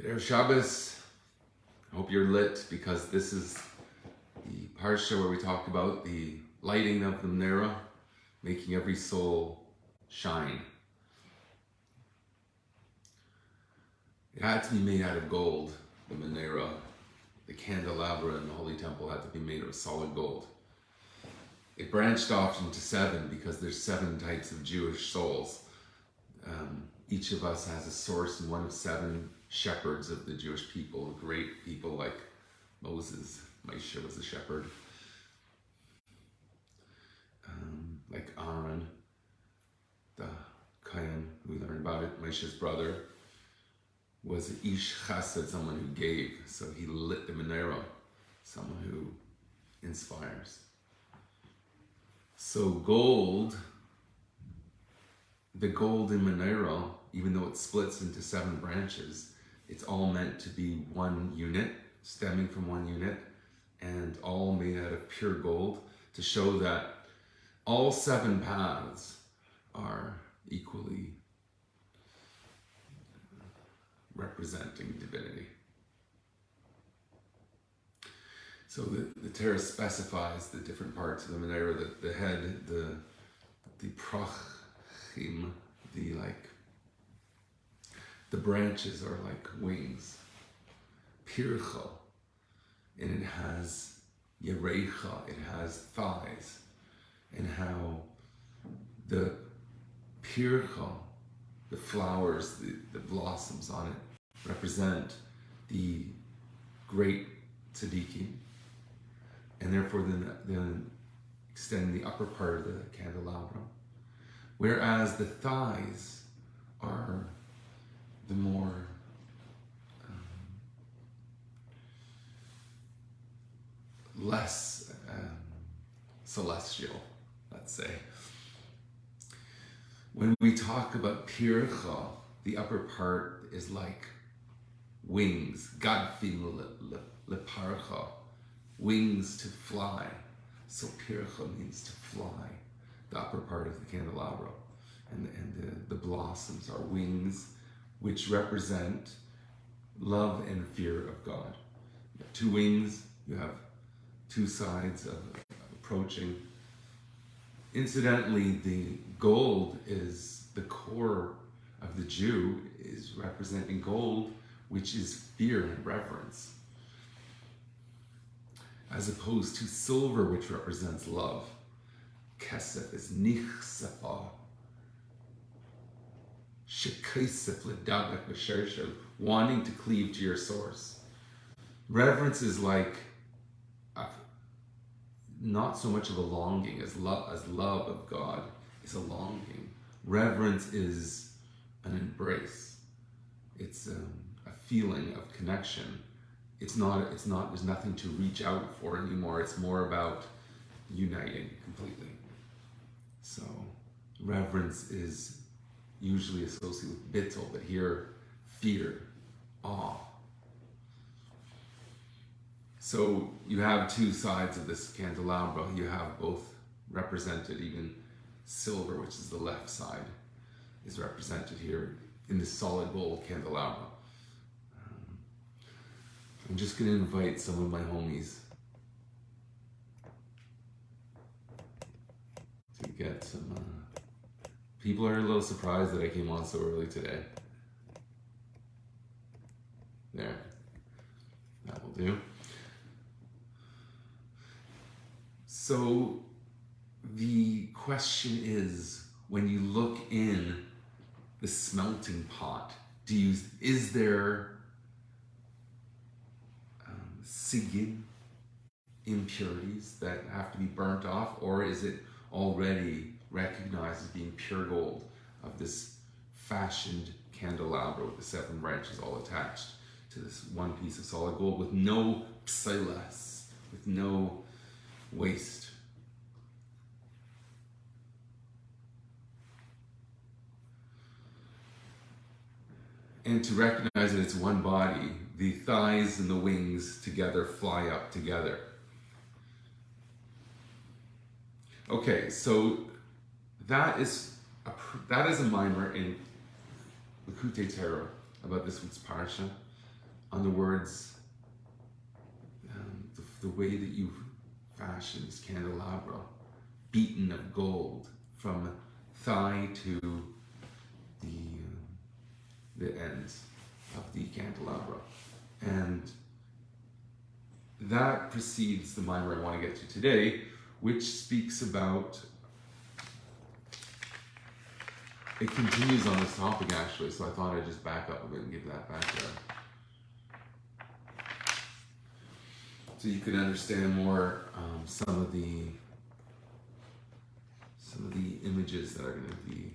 Erev Shabbos, I hope you're lit, because this is the Parsha where we talk about the lighting of the menorah, making every soul shine. It had to be made out of gold, the menorah. The candelabra in the Holy Temple had to be made of solid gold. It branched off into 7 because there's 7 types of Jewish souls. Each of us has a source in one of 7 shepherds of the Jewish people, great people like Moses. Moshe was a shepherd. Like Aaron, the Kohen, we learned about it, Moshe's brother, was an ish chesed, someone who gave. So he lit the menorah, someone who inspires. So gold, the golden menorah, even though it splits into 7 branches, it's all meant to be one unit, stemming from one unit, and all made out of pure gold, to show that all 7 paths are equally representing divinity. So the Torah specifies the different parts of the menorah, the head, the prachim, the branches are like wings. Pircha, and it has yerecha, it has thighs, and how the pircha, the flowers, the blossoms on it, represent the great tzaddikim, and therefore then extend the upper part of the candelabra, whereas the thighs are the more less celestial, let's say. When we talk about pircha, the upper part is like wings, gadfim leparcha, wings to fly. So pircha means to fly, the upper part of the candelabra. And the blossoms are wings, which represent love and fear of God. You have 2 wings, you have 2 sides of approaching. Incidentally, the gold is the core of the Jew, is representing gold, which is fear and reverence, as opposed to silver, which represents love. Kesser is nichsefa, shekesef ledagak v'shersher, wanting to cleave to your source. Reverence is like not so much of a longing as love of God is a longing. Reverence is an embrace. It's a feeling of connection. It's not, there's nothing to reach out for anymore. It's more about uniting completely. So reverence is usually associated with bittul, but here, fear, awe. So you have 2 sides of this candelabra. You have both represented, even silver, which is the left side, is represented here in this solid gold candelabra. I'm just going to invite some of my homies to get some... People are a little surprised that I came on so early today. There. That will do. So the question is, when you look in the smelting pot, is there sigid, impurities that have to be burnt off, or is it already recognized as being pure gold of this fashioned candelabra with the 7 branches all attached to this one piece of solid gold with no psilas, with no waste? And to recognize that it's one body, the thighs and the wings together fly up together. Okay, so that is a mimer in Likutei Torah about this week's parsha, on the words, the way that you fashion this candelabra, beaten of gold from thigh to the ends of the candelabra. And that precedes the mimer I want to get to today, which speaks about, it continues on this topic actually, so I thought I'd just back up a bit and give that background. So you can understand more some of the images that are going to be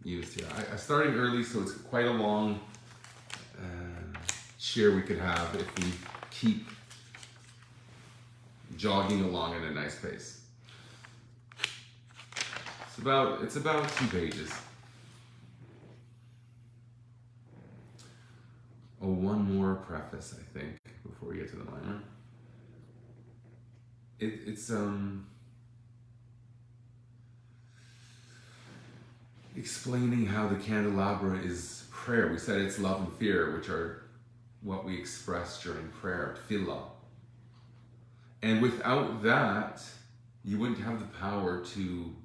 used here. I started early, so it's quite a long share we could have if we keep jogging along at a nice pace. It's about 2 pages. Oh, one more preface, I think, before we get to the mimer. It's explaining how the candelabra is prayer. We said it's love and fear, which are what we express during prayer, tefillah. And without that, you wouldn't have the power to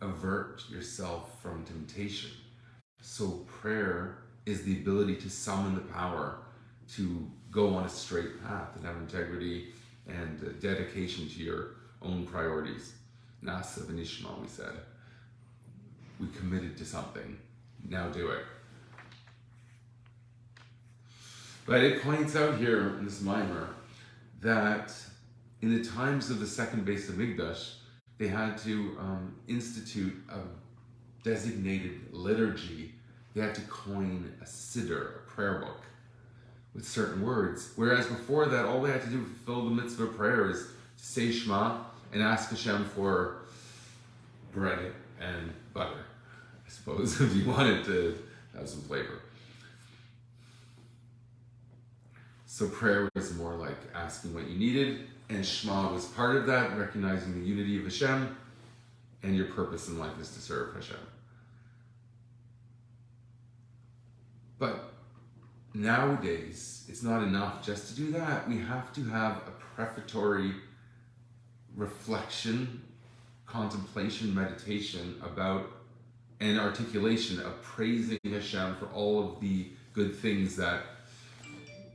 avert yourself from temptation. So prayer is the ability to summon the power to go on a straight path and have integrity and dedication to your own priorities. Nasa v'nishma, we said. We committed to something. Now do it. But it points out here in this mimer that in the times of the second Beis Hamikdash, they had to institute a designated liturgy. They had to coin a siddur, a prayer book, with certain words. Whereas before that, all they had to do to fulfill the mitzvah of prayer is to say Shema and ask Hashem for bread and butter, I suppose, if you wanted to have some flavor. So prayer was more like asking what you needed, and Shema was part of that, recognizing the unity of Hashem, and your purpose in life is to serve Hashem. But nowadays, it's not enough just to do that. We have to have a prefatory reflection, contemplation, meditation about an articulation of praising Hashem for all of the good things that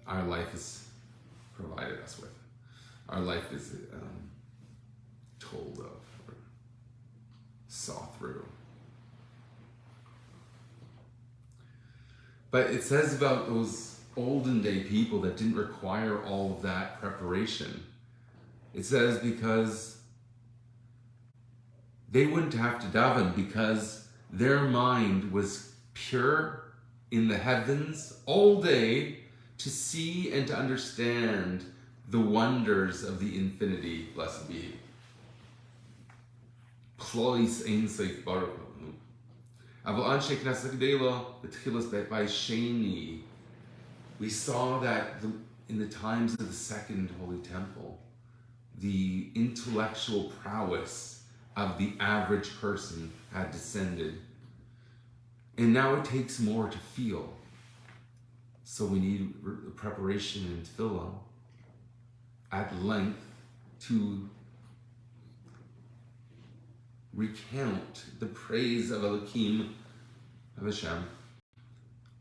our life has provided us with. Our life is told of, or saw through. But it says about those olden day people that didn't require all of that preparation. It says because they wouldn't have to daven because their mind was pure in the heavens all day to see and to understand the wonders of the infinity, blessed be He. Plois ein seif baruch hu. Aval anshe knesset gedela b'tchilas b'sheni. We saw that in the times of the Second Holy Temple, the intellectual prowess of the average person had descended. And now it takes more to feel. So we need preparation in tefillah at length to recount the praise of Elohim, of Hashem,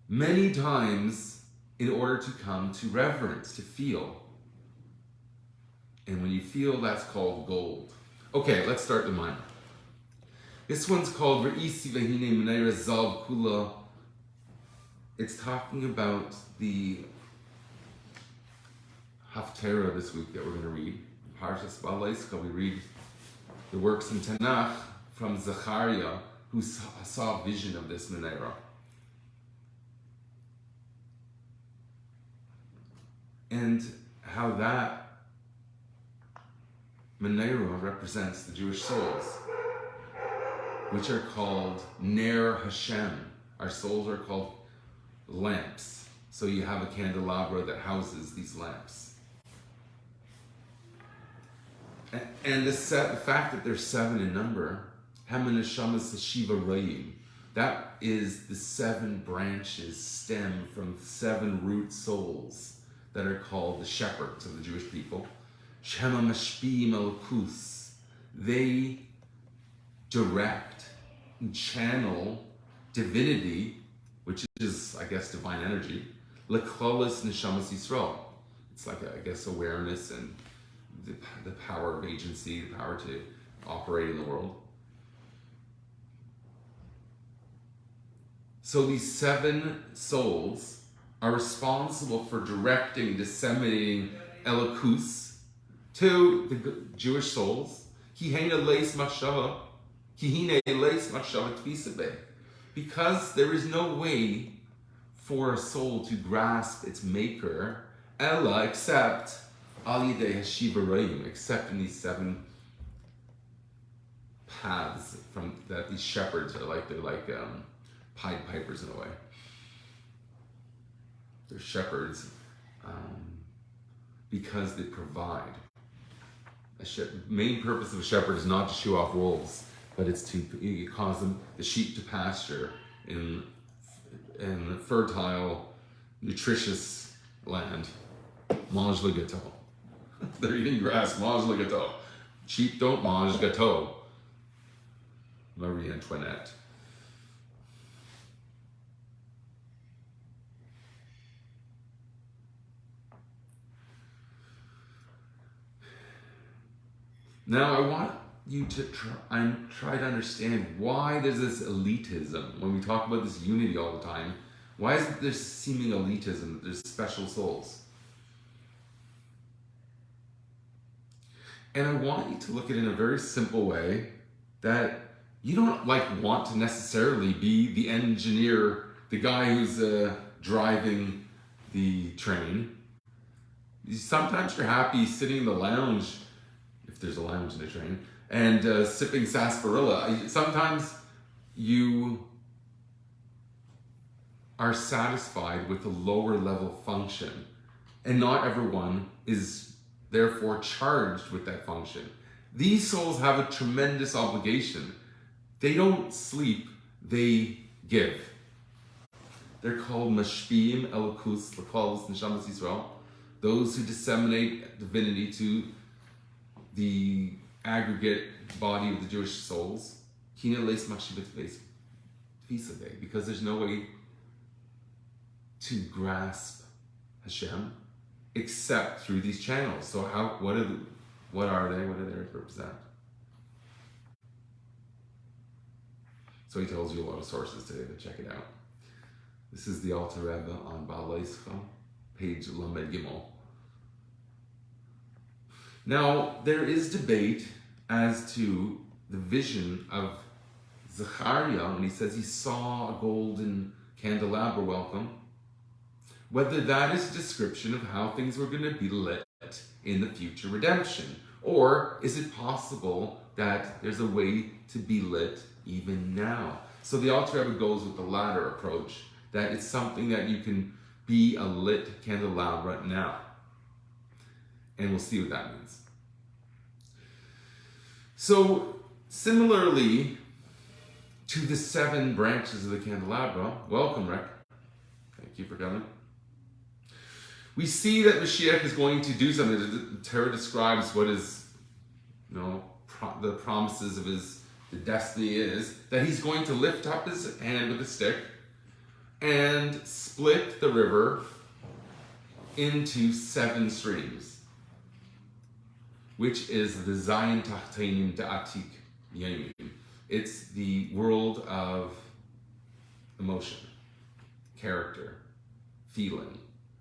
many times in order to come to reverence, to feel. And when you feel, that's called gold. Okay, let's start the mimer. This one's called Re'isi Vehine Meneira Zav Kula. It's talking about the Haftarah this week that we're going to read. Parshas B'Haalos'cha, we read the works in Tanakh from Zechariah, who saw a vision of this menorah. And how that menorah represents the Jewish souls, which are called Ner Hashem. Our souls are called lamps. So you have a candelabra that houses these lamps. And the fact that there's 7 in number, Haman Neshamas Shiva Rayim, that is the 7 branches stem from 7 root souls. that are called the shepherds of the Jewish people. Shema mashpim elokus. They direct and channel divinity, which is, I guess, divine energy. Leklolis neshamas Yisrael. It's like, I guess, awareness and the power of agency, the power to operate in the world. So these 7 souls are responsible for directing, disseminating elokus to the Jewish souls. Because there is no way for a soul to grasp its maker, Ella, except Al Yidei Hashivarayim, except in these 7 paths from that these shepherds are like. They're like Pied Pipers in a way. They're shepherds because they provide. Main purpose of a shepherd is not to shoo off wolves, but it's to cause the sheep to pasture in fertile, nutritious land. Mange le gâteau. They're eating grass. Mange le gâteau. Sheep don't mange gâteau. Marie Antoinette. Now I want you to try to understand why there's this elitism. When we talk about this unity all the time, why is there seeming elitism that there's special souls? And I want you to look at it in a very simple way, that you don't want to necessarily be the engineer, the guy who's driving the train. Sometimes you're happy sitting in the lounge, if there's a lounge in a train, and sipping sarsaparilla. Sometimes you are satisfied with a lower level function, and not everyone is therefore charged with that function. These souls have a tremendous obligation. They don't sleep, they give. They're called mashpim elokus l'kol neshamas Yisrael, those who disseminate divinity to the aggregate body of the Jewish souls. Because there's no way to grasp Hashem except through these channels. So what are they? What do they represent? So he tells you a lot of sources today, but check it out. This is the Alter Rebbe on B'Haalos'cha, page Lamed Gimel. Now, there is debate as to the vision of Zechariah when he says he saw a golden candelabra welcome, whether that is a description of how things were going to be lit in the future redemption, or is it possible that there's a way to be lit even now? So the Alter Rebbe goes with the latter approach, that it's something that you can be a lit candelabra now. And we'll see what that means. So, similarly to the 7 branches of the candelabra, welcome, Rick. Thank you for coming. We see that Mashiach is going to do something. The Torah describes what is, the promises of the destiny is, that he's going to lift up his hand with a stick and split the river into 7 streams, which is the Zayin Tachtenim Da'atik Yemim. It's the world of emotion, character, feeling,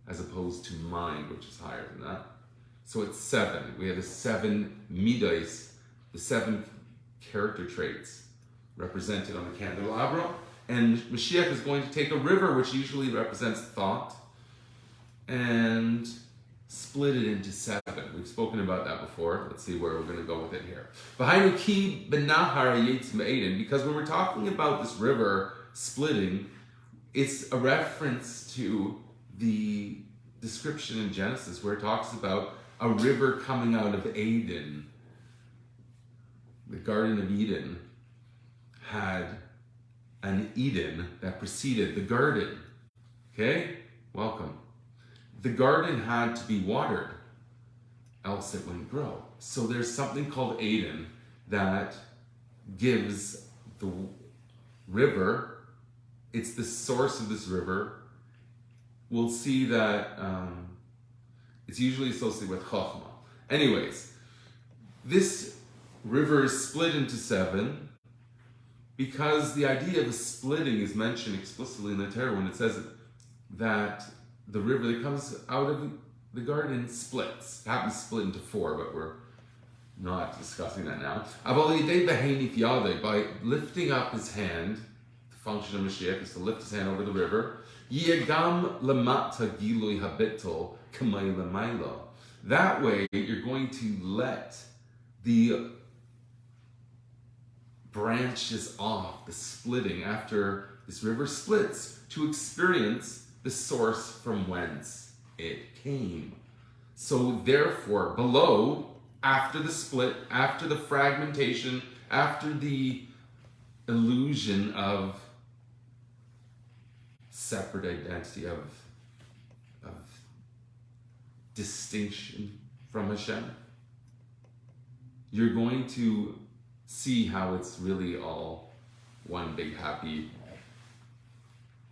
as opposed to mind, which is higher than that. So it's 7. We have the 7 midos, the 7 character traits represented on the candelabra. And Mashiach is going to take a river, which usually represents thought, and split it into 7. We've spoken about that before. Let's see where we're going to go with it here. Because when we're talking about this river splitting, it's a reference to the description in Genesis where it talks about a river coming out of Eden. The Garden of Eden had an Eden that preceded the garden. Okay? Welcome. the garden had to be watered, else it wouldn't grow. So there's something called Eden that gives the river, it's the source of this river. We'll see that it's usually associated with Chokhmah. Anyways, this river is split into 7 because the idea of a splitting is mentioned explicitly in the Torah when it says that the river that comes out of the garden splits. It happens to split into 4, but we're not discussing that now. By lifting up his hand, the function of Mashiach is to lift his hand over the river. That way, you're going to let the branches off, the splitting, after this river splits, to experience the source from whence it came. So therefore, below, after the split, after the fragmentation, after the illusion of separate identity, of distinction from Hashem, you're going to see how it's really all one big happy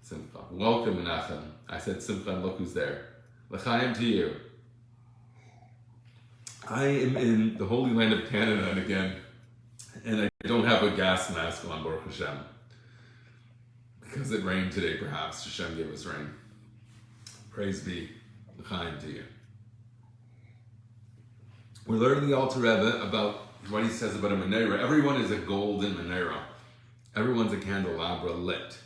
simcha. Welcome, Menachem. I said simcha, and look who's there. L'chaim to you. I am in the holy land of Canada and again, and I don't have a gas mask on, Baruch Hashem. Because it rained today, perhaps. Hashem gave us rain. Praise be. L'chaim to you. We're learning the Alter Rebbe about what he says about a menorah. Everyone is a golden menorah. Everyone's a candelabra lit.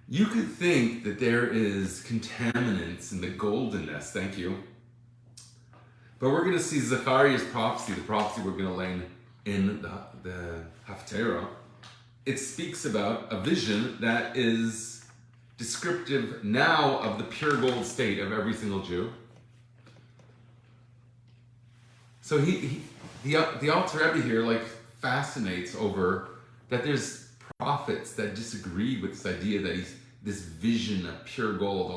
You could think that there is contaminants in the goldenness, thank you. But we're going to see Zechariah's prophecy, the prophecy we're going to learn in the Haftarah. It speaks about a vision that is descriptive now of the pure gold state of every single Jew. So the Alter Rebbe here fascinates over that there's prophets that disagree with this idea that he's this vision of pure gold.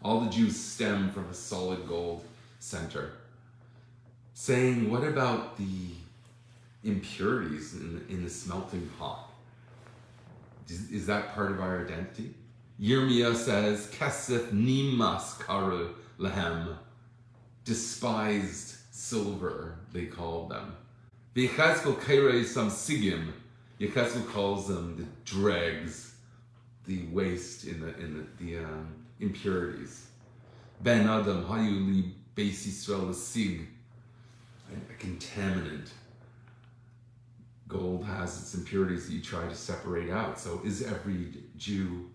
All the Jews stem from a solid gold center. Saying, what about the impurities in the smelting pot? Is that part of our identity? Yirmiyah says, Kesef nimas karu lehem, despised silver, they called them. V'Yechezkel kairei sam sigim, Yechezkel calls them the dregs, the waste in the impurities. Ben Adam hayu li beis Yisrael sig, a contaminant. Gold has its impurities that you try to separate out. So is every Jew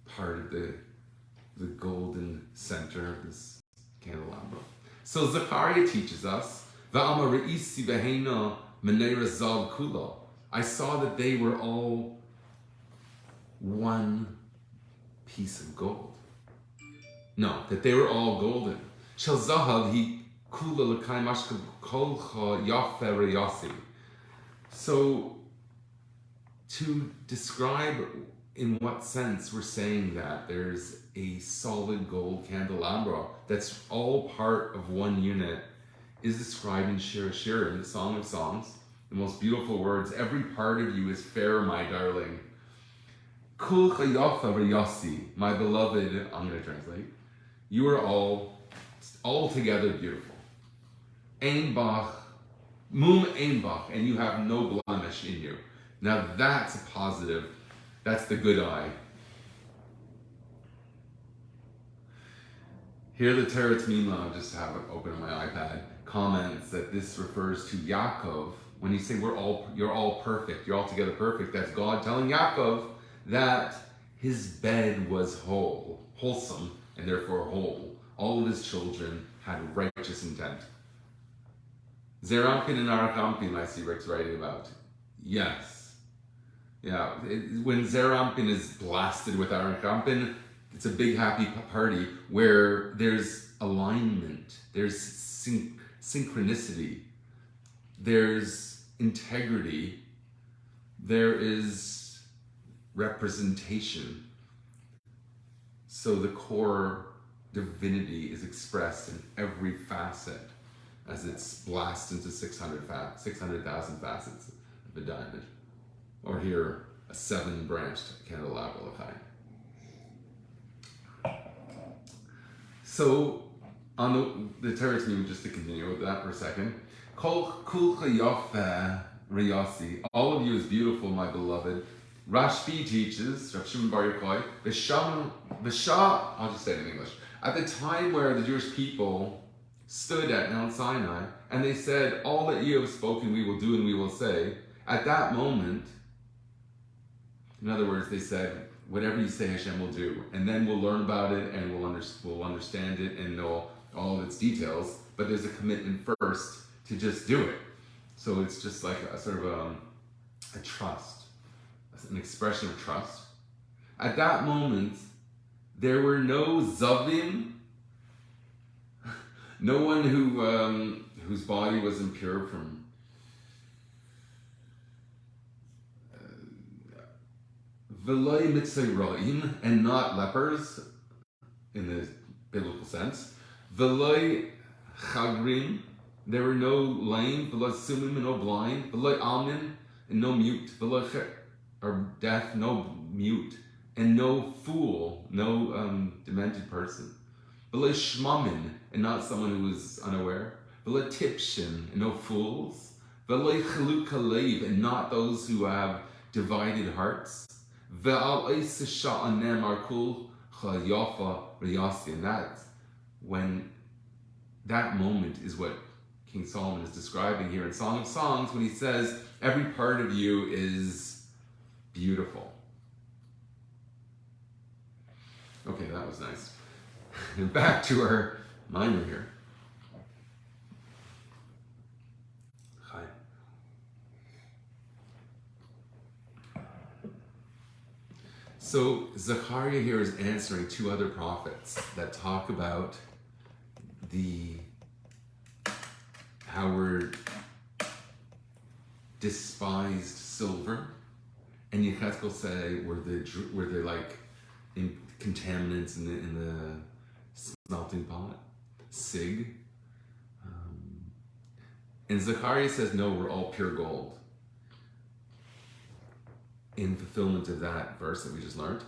part of the golden center of this candelabra? So Zechariah teaches us, Va'amar re'isi behena menera zav kulo. I saw that they were all one piece of gold. No, that they were all golden. Shel zahav hi kula l'kai mashka kolcha yafe reyasi. So, to describe in what sense we're saying that there's a solid gold candelabra that's all part of one unit is described in Shir Hashirim, the Song of Songs. The most beautiful words, every part of you is fair, my darling. Kul chayafa reyasi, my beloved, I'm going to translate. You are all together beautiful. Ein bach, mum ein bach, and you have no blemish in you. Now that's a positive, that's the good eye. Here the Teretz Mima, I'll just have it open on my iPad, comments that this refers to Yaakov. When you say you're all perfect, you're all together perfect, that's God telling Yaakov that his bed was wholesome, and therefore whole. All of his children had righteous intent. Zerampin and Arakampin, I see Rick's writing about. Yes. Yeah, when Zerampin is blasted with Arakampin, it's a big happy party where there's alignment, there's synchronicity, there's integrity, there is representation. So the core divinity is expressed in every facet as it's blasted into 600,000 facets of a diamond. Or here, a 7-branched candelabra. So, on the Teretz, just to continue with that for a second. Kol kulcha yofa reyasi. All of you is beautiful, my beloved. Rashbi teaches, Rav Shimon Bar Yochai, I'll just say it in English. At the time where the Jewish people stood at Mount Sinai and they said, all that you have spoken we will do and we will say, at that moment, in other words, they said, whatever you say Hashem will do. And then we'll learn about it and we'll understand it and know all of its details. But there's a commitment first to just do it. So it's just like a sort of a trust, an expression of trust. At that moment, there were no zavim, no one whose body was impure from V'loi mitzayroim, and not lepers in the biblical sense. V'loi chagrim, there were no lame. V'loi sumim, and no blind. V'loi almin, and no mute. V'loi or deaf, no mute, and no fool, no demented person. V'loi shmamin, and not someone who was unaware. V'loi tipshin, and no fools. V'loi chaluk halev, and not those who have divided hearts. And that's when that moment is what King Solomon is describing here in Song of Songs when he says, every part of you is beautiful. Okay, that was nice. And back to our minor here. So Zechariah here is answering 2 other prophets that talk about how we're despised silver, and Yechezkel say we're the like contaminants in the smelting pot, sig, and Zechariah says no, we're all pure gold. In fulfillment of that verse that we just learned.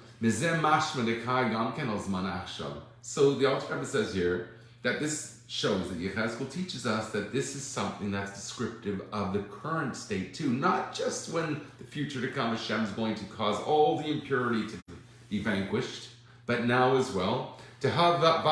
So the Alter Rebbe says here that this shows that Yechezkel teaches us that this is something that's descriptive of the current state too, not just when the future to come Hashem is going to cause all the impurity to be vanquished, but now as well. To have that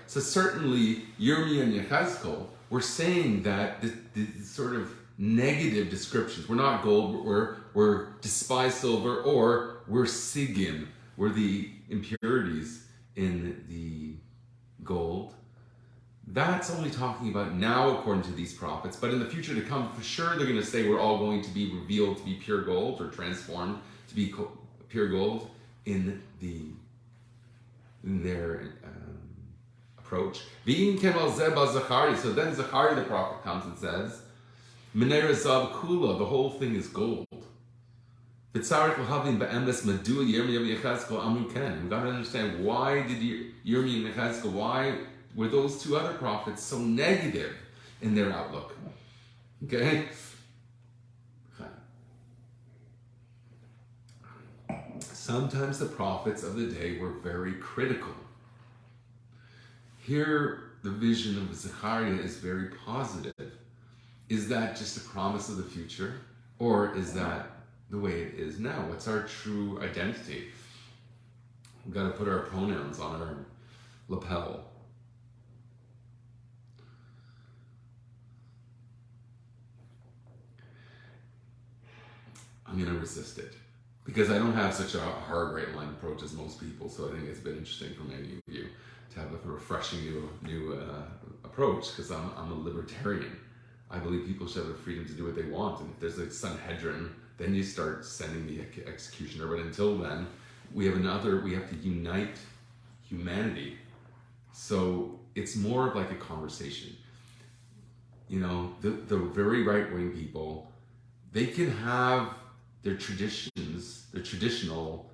so certainly Yirmiyah and Yechezkel were saying that the sort of negative descriptions, we're not gold, we're despised silver, or we're sigim, we're the impurities in the gold. That's only talking about now according to these prophets, but in the future to come, for sure they're going to say we're all going to be revealed to be pure gold or transformed to be pure gold in their approach. So then Zechariah the prophet comes and says, Menera Zav Kula, the whole thing is gold. We've got to understand, why did Yirmiyah and Yechezkel, why were those 2 other prophets so negative in their outlook? Okay? Sometimes the prophets of the day were very critical. Here, the vision of Zechariah is very positive. Is that just a promise of the future? Or is that the way it is now? What's our true identity? We've got to put our pronouns on our lapel. I'm going to resist it, because I don't have such a hard right line approach as most people, so I think it's been interesting for many of you to have a refreshing new approach, because I'm a libertarian. I believe people should have the freedom to do what they want, and if there's a Sanhedrin, then you start sending the executioner, but until then, we have to unite humanity. So it's more of like a conversation. the very right-wing people, they can have their traditions, their traditional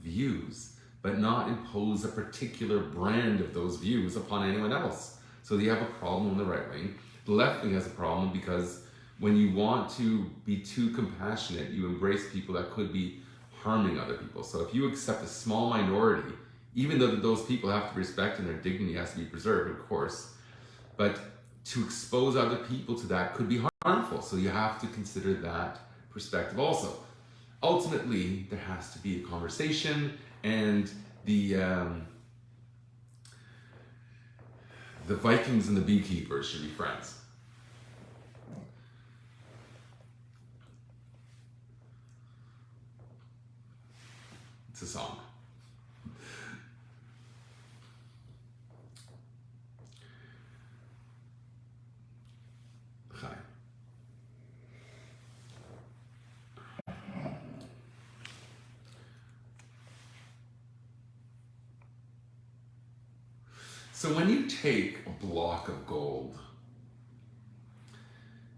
views, but not impose a particular brand of those views upon anyone else. So you have a problem in the right wing. The left wing has a problem because when you want to be too compassionate, you embrace people that could be harming other people. So if you accept a small minority, even though those people have to be respected and their dignity has to be preserved, of course, but to expose other people to that could be harmful. So you have to consider that perspective also. Ultimately, there has to be a conversation, and the Vikings and the beekeepers should be friends. It's a song. Hi. So when you take a block of gold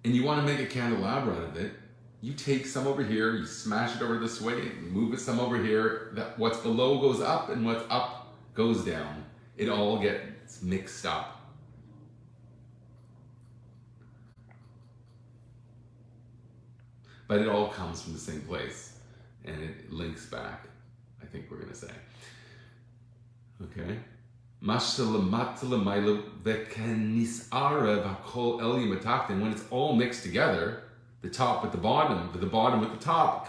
and you want to make a candelabra out of it, you take some over here, you smash it over this way, and move it some over here. That what's below goes up and what's up goes down. It all gets mixed up. But it all comes from the same place, and it links back, I think we're going to say. Okay? When it's all mixed together, the top with the bottom, but the bottom with the top,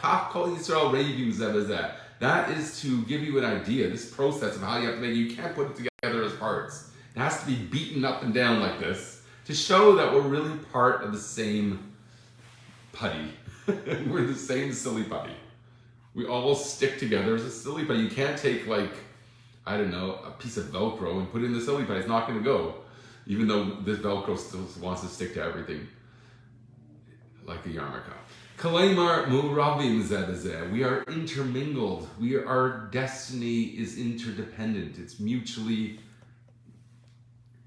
that is to give you an idea, this process of how you have to make it. You can't put it together as parts. It has to be beaten up and down like this to show that we're really part of the same putty. We're the same silly putty. We all stick together as a silly putty. You can't take, like, I don't know, a piece of Velcro and put it in the silly putty. It's not going to go, even though this Velcro still wants to stick to everything, like a yarmulke. Kalemar muravim zeh. We are intermingled. Our destiny is interdependent. It's mutually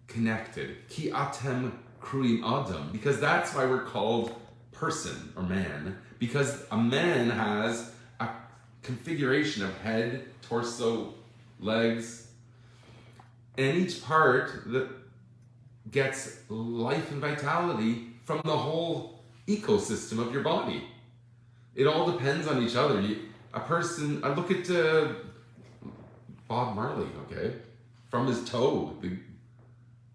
connected. Ki atem kruim adam. Because that's why we're called person or man. Because a man has a configuration of head, torso, legs, and each part that gets life and vitality from the whole ecosystem of your body. It all depends on each other. I look at Bob Marley, okay? From his toe,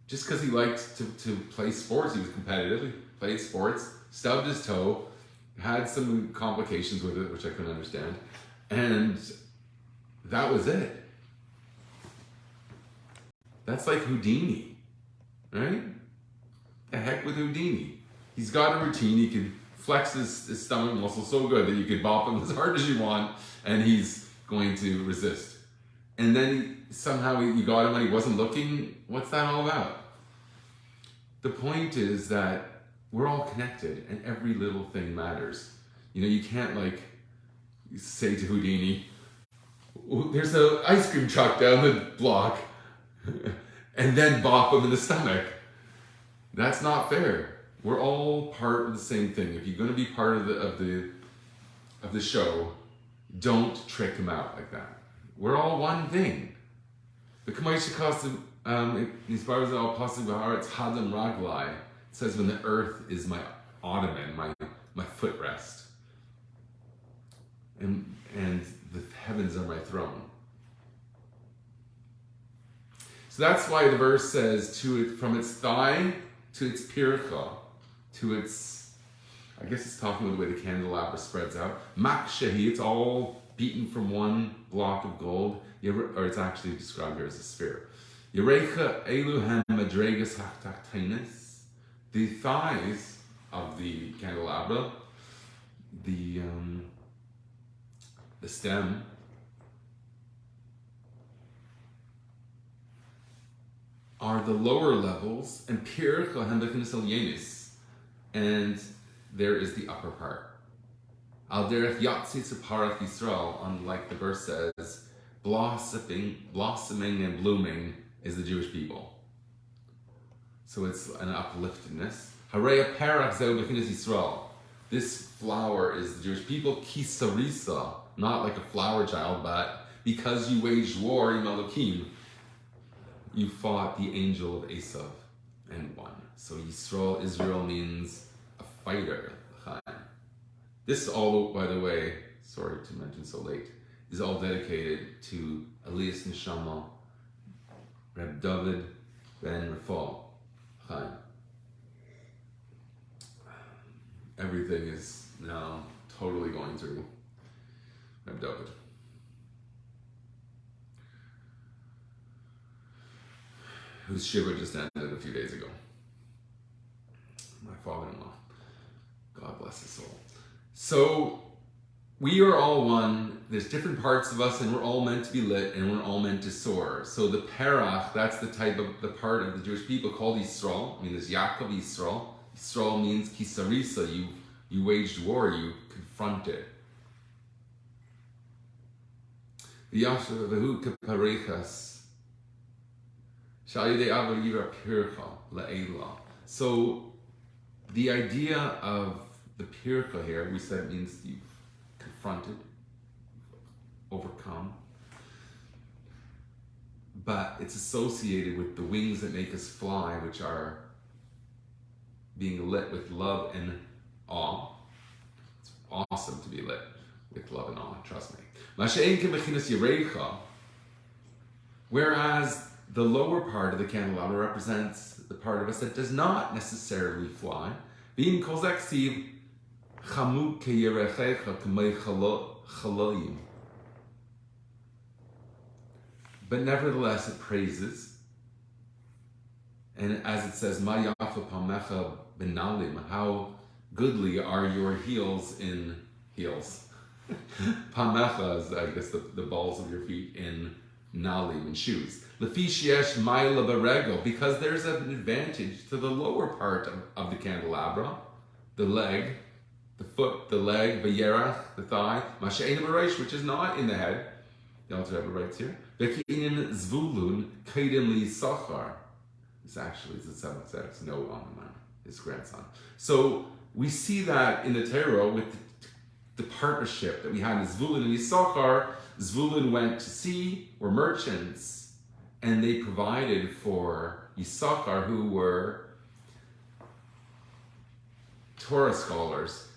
just because he liked to play sports, he was competitive, he played sports, stubbed his toe, had some complications with it, which I couldn't understand, and that was it. That's like Houdini, right? The heck with Houdini. He's got a routine. He could flex his stomach muscle so good that you could bop him as hard as you want, and he's going to resist. And then somehow you got him when he wasn't looking. What's that all about? The point is that we're all connected, and every little thing matters. You can't say to Houdini, "There's an ice cream truck down the block," and then bop him in the stomach. That's not fair. We're all part of the same thing. If you're going to be part of the show, don't trick him out like that. We're all one thing. The it says, when the earth is my ottoman, my footrest, and the heavens are my throne. So that's why the verse says, from its thigh to its pircha, to its, I guess it's talking about the way the candelabra spreads out. Makshahi, it's all beaten from one block of gold, or it's actually described here as a sphere. Yerecha eluhem madregas hachtachtainis. The thighs of the candelabra, the stem, are the lower levels, and pircha hembekinis el yenis, and there is the upper part. Al derech yatzitz parat Yisrael, unlike the verse says, blossoming and blooming is the Jewish people. So it's an upliftedness. Harei perach zeu b'chinas Yisrael. This flower is the Jewish people. Kisarisa, not like a flower child, but because you waged war, Imalokim, you fought the angel of Esav and won. So Yisrael, Israel means a fighter. This all, by the way, sorry to mention so late, is all dedicated to Elias Neshama, Reb David ben Rafal. Everything is now totally going through Reb David. Whose shiva just ended a few days ago. My father-in-law. God bless his soul. So, we are all one. There's different parts of us, and we're all meant to be lit, and we're all meant to soar. So the perach, that's the type of, the part of the Jewish people called Yisrael. I mean, there's Yaakov Yisrael. Yisrael means kisarisa, you waged war, you confronted. V'yashavu kaparechas. Sha'yidei avo yira pircha la'ela. So the idea of the pircha here, we said it means you've confronted, overcome, but it's associated with the wings that make us fly, which are being lit with love and awe. It's awesome to be lit with love and awe, trust me. Whereas the lower part of the candelabra represents the part of us that does not necessarily fly. Being kozak siv chamut keyerechecha k'mei chaloyim. But nevertheless, it praises. And as it says, Ma yafa pamecha benalim, how goodly are your heels in heels. Pamecha is, I guess, the balls of your feet in nalim, in shoes. Lefi sheyesh ma'ila beregel, because there's an advantage to the lower part of the candelabra, the leg, the foot, the leg, v'yerach, the thigh, ma'she'ena b'reish, which is not in the head. The Alter Rebbe writes here. V'ki'inin zvulun kaidim li'sachar. It's actually the seventh note on the man, his grandson. So we see that in the Torah with the partnership that we had in Zvulun and Yisachar. Zvulun went to sea, were merchants, and they provided for Yisachar, who were Torah scholars.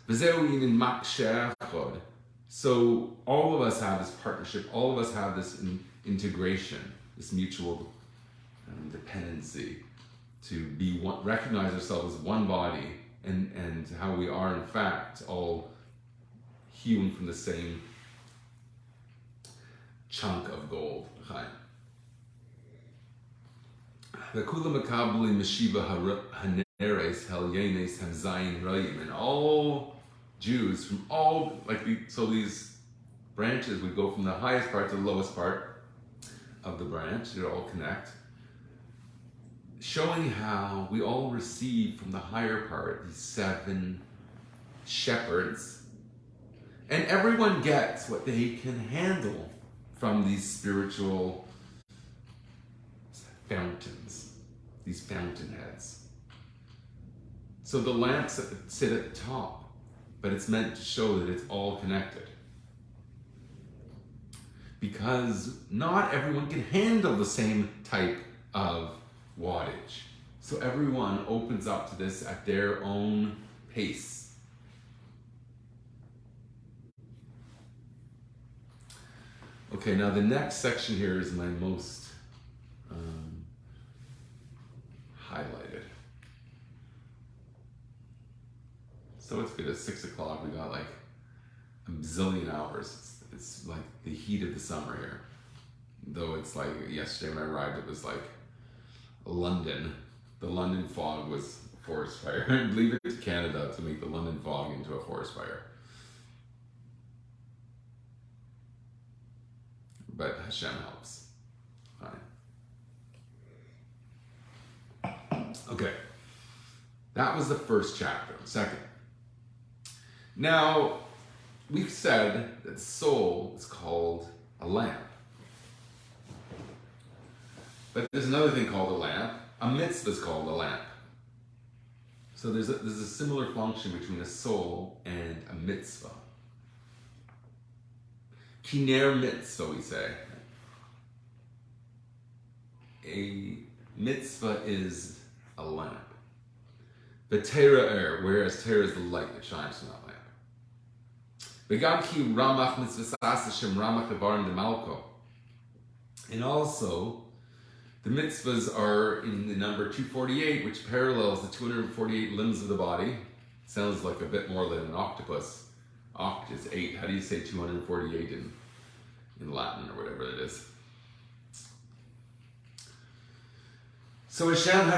So all of us have this partnership, all of us have this integration, this mutual dependency to be one, recognize ourselves as one body, and how we are in fact all hewn from the same chunk of gold. And all Jews from all, so these branches would go from the highest part to the lowest part of the branch, they all connect, showing how we all receive from the higher part these 7 shepherds, and everyone gets what they can handle from these spiritual fountains, these fountainheads. So the lamps sit at the top, but it's meant to show that it's all connected. Because not everyone can handle the same type of wattage. So everyone opens up to this at their own pace. Okay, now the next section here is my most highlighted. So it's good, at 6 o'clock, we got like a bazillion hours. It's like the heat of the summer here. Though it's like, yesterday when I arrived, it was like London. The London fog was a forest fire. Leave it to Canada to make the London fog into a forest fire. But Hashem helps. Fine. Okay. That was the first chapter. Second. Now, we've said that soul is called a lamp. But there's another thing called a lamp. A mitzvah is called a lamp. So there's a similar function between a soul and a mitzvah. Kiner mitzvah, we say. A mitzvah is a lamp. The Torah whereas Torah is the light that shines from that lamp. And also, the mitzvahs are in the number 248, which parallels the 248 limbs of the body. Sounds like a bit more than an octopus. Oct is 8. How do you say 248 in Latin or whatever it is? So Hashem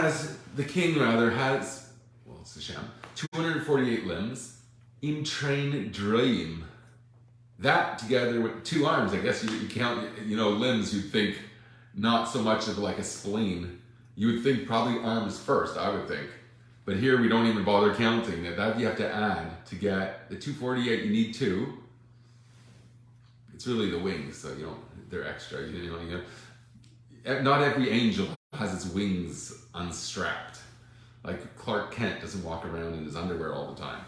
the king has, well, it's Hashem, 248 limbs. Im train dreim. That together with 2 arms, I guess you count, limbs, you'd think not so much of like a spleen. You would think probably arms first, I would think. But here we don't even bother counting. That you have to add to get the 248, you need 2. It's really the wings, so they're extra. Not every angel has its wings unstrapped. Like Clark Kent doesn't walk around in his underwear all the time.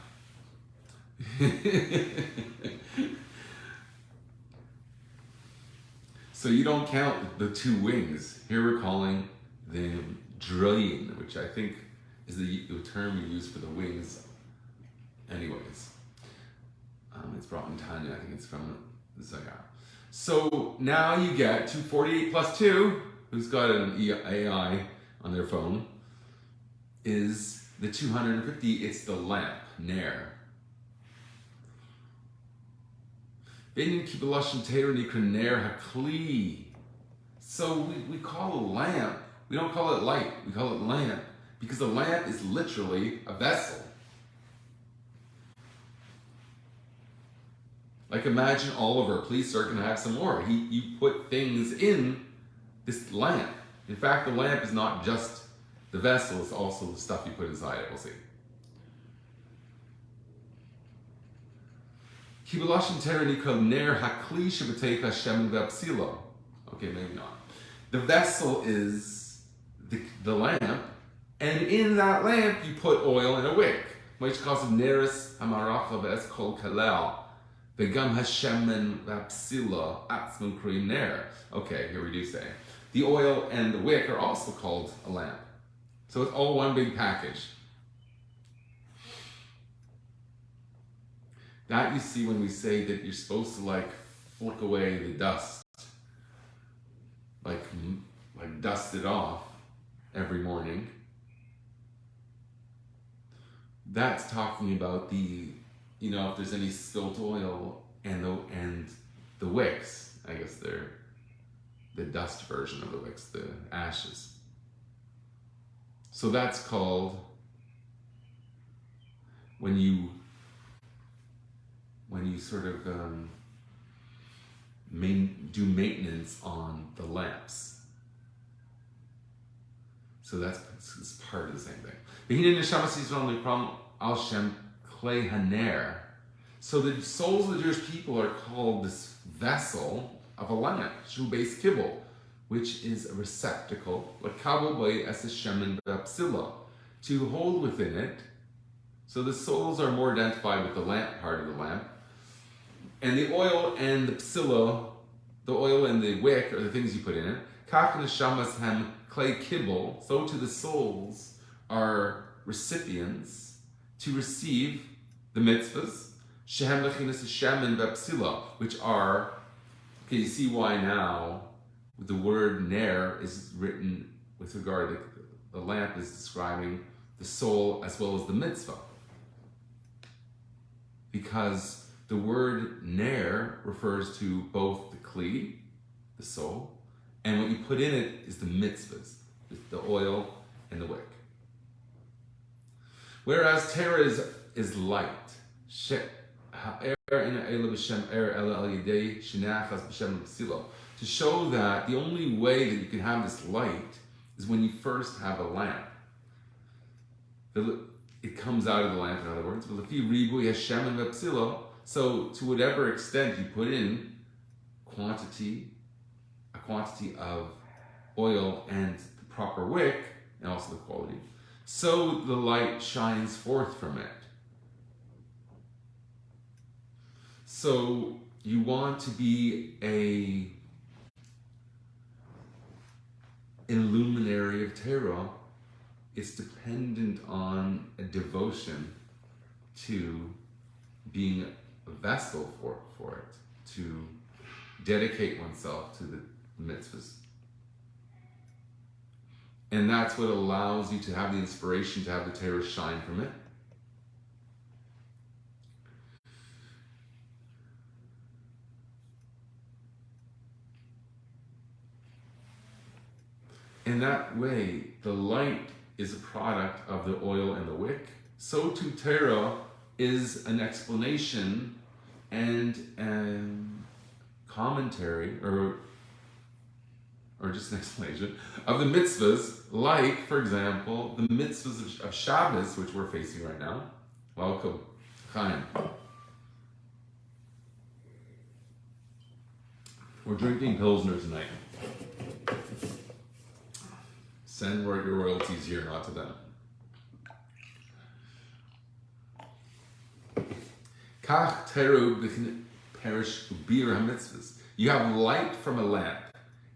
So you don't count the 2 wings. Here we're calling them droin, which I think is the term you use for the wings anyways. It's brought in Tanya, I think it's from the Zagar. So now you get 248 plus 2, who's got an AI on their phone, is the 250, it's the lamp, ner. So we call a lamp, we don't call it light, we call it lamp, because a lamp is literally a vessel. Like imagine Oliver, please sir, can I have some more? You put things in this lamp. In fact, the lamp is not just the vessel, it's also the stuff you put inside it, we'll see. Okay, maybe not. The vessel is the lamp, and in that lamp you put oil and a wick. Okay, here we do say. The oil and the wick are also called a lamp. So it's all one big package. That you see when we say that you're supposed to flick away the dust, like dust it off every morning. That's talking about the, if there's any spilt oil and the wicks. I guess they're the dust version of the wicks, the ashes. So that's called when you sort of do maintenance on the lamps. So that's part of the same thing. So the souls of the Jewish people are called this vessel of a lamp, which is a receptacle, to hold within it. So the souls are more identified with the lamp part of the lamp. And the oil and the psilo, the oil and the wick are the things you put in it. So to the souls are recipients to receive the mitzvahs, which are, okay, you see why now the word ner is written with regard to the lamp is describing the soul as well as the mitzvah. Because the word ner refers to both the kli, the soul, and what you put in it is the mitzvahs, the oil and the wick. Whereas Torah is light. To show that the only way that you can have this light is when you first have a lamp. It comes out of the lamp, in other words. So to whatever extent you put in a quantity of oil and the proper wick, and also the quality. So the light shines forth from it. So you want to be an luminary of Torah. It's dependent on a devotion to being a vessel for it, to dedicate oneself to the mitzvahs. And that's what allows you to have the inspiration to have the Torah shine from it. In that way, the light is a product of the oil and the wick. So too, Torah is an explanation and commentary, or just an explanation of the mitzvahs, like, for example, the mitzvahs of Shabbos, which we're facing right now. Welcome, Chaim. We're drinking Pilsner tonight. Send your royalties here, not to them. Kach teru perish ubir ha-mitzvahs. You have light from a lamp.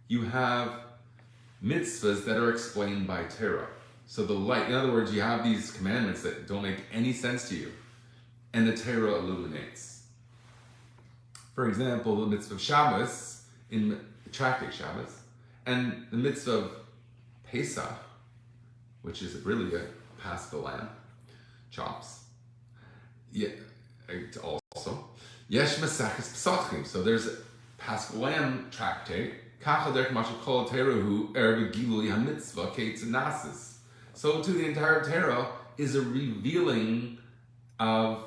You have mitzvahs that are explained by Torah. So the light, in other words, you have these commandments that don't make any sense to you, and the Torah illuminates. For example, the mitzvah of Shabbos, in the tractate Shabbos, and the mitzvah of Pesach, which is really a Paschal lamb, chops. Yeah, also. Yesh Mesachas Pesachim. So there's a Paschal lamb tractate. So to the entire Torah is a revealing of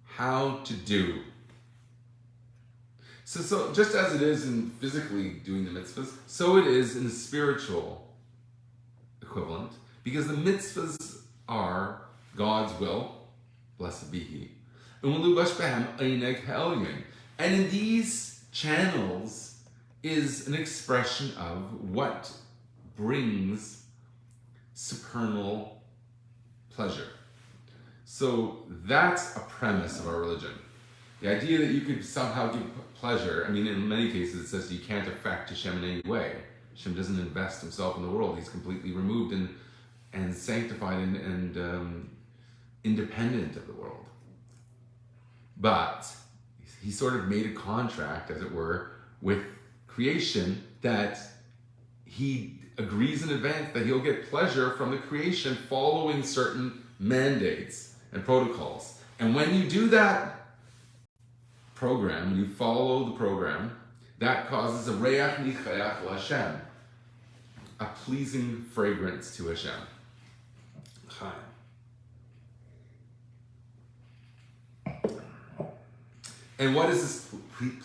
how to do. So just as it is in physically doing the mitzvahs, so it is in the spiritual equivalent, because the mitzvahs are God's will, blessed be He. And in these channels is an expression of what brings supernal pleasure. So that's a premise of our religion. The idea that you could somehow give pleasure, I mean, in many cases it says you can't affect Hashem in any way. Hashem doesn't invest himself in the world. He's completely removed and sanctified and independent of the world. But he sort of made a contract, as it were, with creation, that he agrees in advance that he'll get pleasure from the creation following certain mandates and protocols. And when you do that program, when you follow the program, that causes a reach nichayach l'Hashem, a pleasing fragrance to Hashem. Chaim. And what is this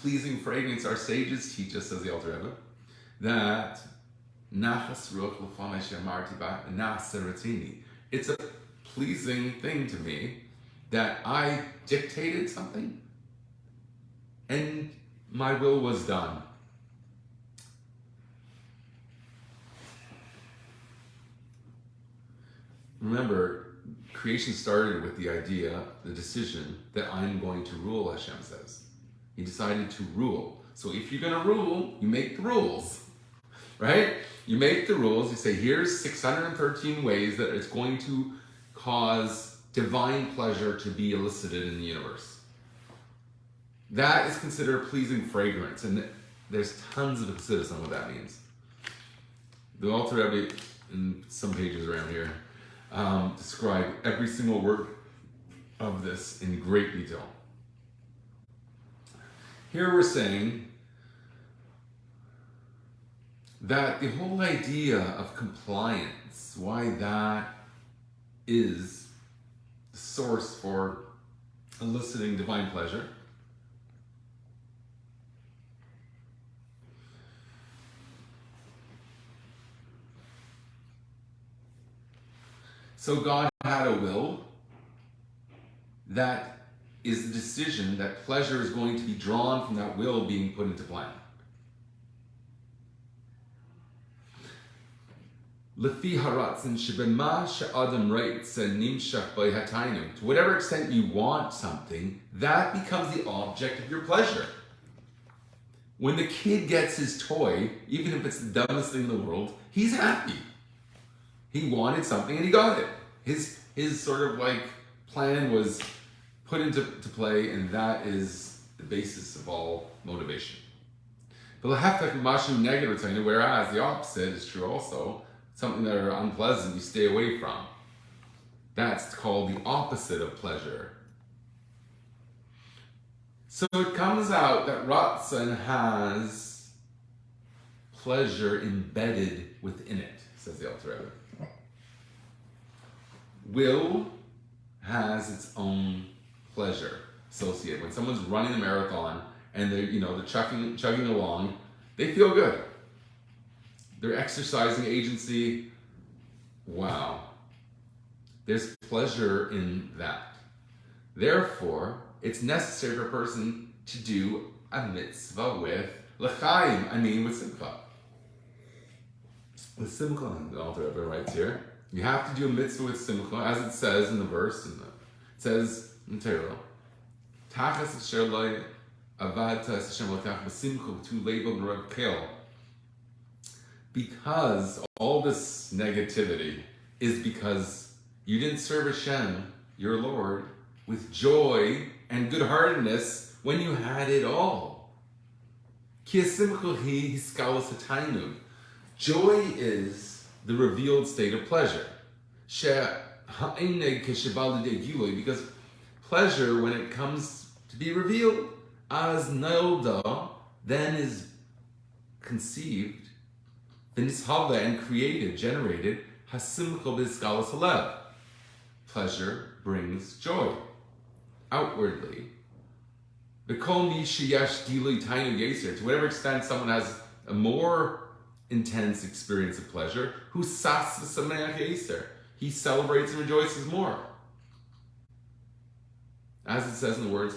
pleasing fragrance? Our sages teach us, says the Alter Rebbe, that nachas ruach l'fanei she'amarti ba na'aseh ratzini. It's a pleasing thing to me that I dictated something and my will was done. Remember, creation started with the idea, the decision, that I'm going to rule, Hashem says. He decided to rule. So if you're going to rule, you make the rules, right? You make the rules, you say, here's 613 ways that it's going to cause divine pleasure to be elicited in the universe. That is considered pleasing fragrance, and there's tons of consideration on what that means. The Alter Rebbe, in some pages around here, describe every single word of this in great detail. Here we're saying that the whole idea of compliance, why that is the source for eliciting divine pleasure, so God had a will that is the decision that pleasure is going to be drawn from that will being put into plan. Lefi haratzin shebema she'adam reitzeh nimshach by hatainu. To whatever extent you want something, that becomes the object of your pleasure. When the kid gets his toy, even if it's the dumbest thing in the world, he's happy. He wanted something and he got it. His sort of like plan was put into play, and that is the basis of all motivation. Whereas the opposite is true also. Something that are unpleasant, you stay away from. That's called the opposite of pleasure. So it comes out that Ratzon has pleasure embedded within it, says the Alter Rebbe. Will has its own pleasure associated. When someone's running a marathon and they're chugging along, they feel good. They're exercising agency. Wow. There's pleasure in that. Therefore, it's necessary for a person to do a mitzvah with l'chaim, with simcha. With simcha, the Alter Rebbe writes here, you have to do a mitzvah with simcha, as it says in the verse. It says in Torah, Tachas asher lo avadta es Hashem elokach b'simcha tu leivo b'rakel. Because all this negativity is because you didn't serve Hashem, your Lord, with joy and good-heartedness when you had it all. Joy is the revealed state of pleasure. Because pleasure, when it comes to be revealed, as nilda, then is conceived, and created, generated, pleasure brings joy. Outwardly, to whatever extent someone has a more intense experience of pleasure, he celebrates and rejoices more. As it says in the words,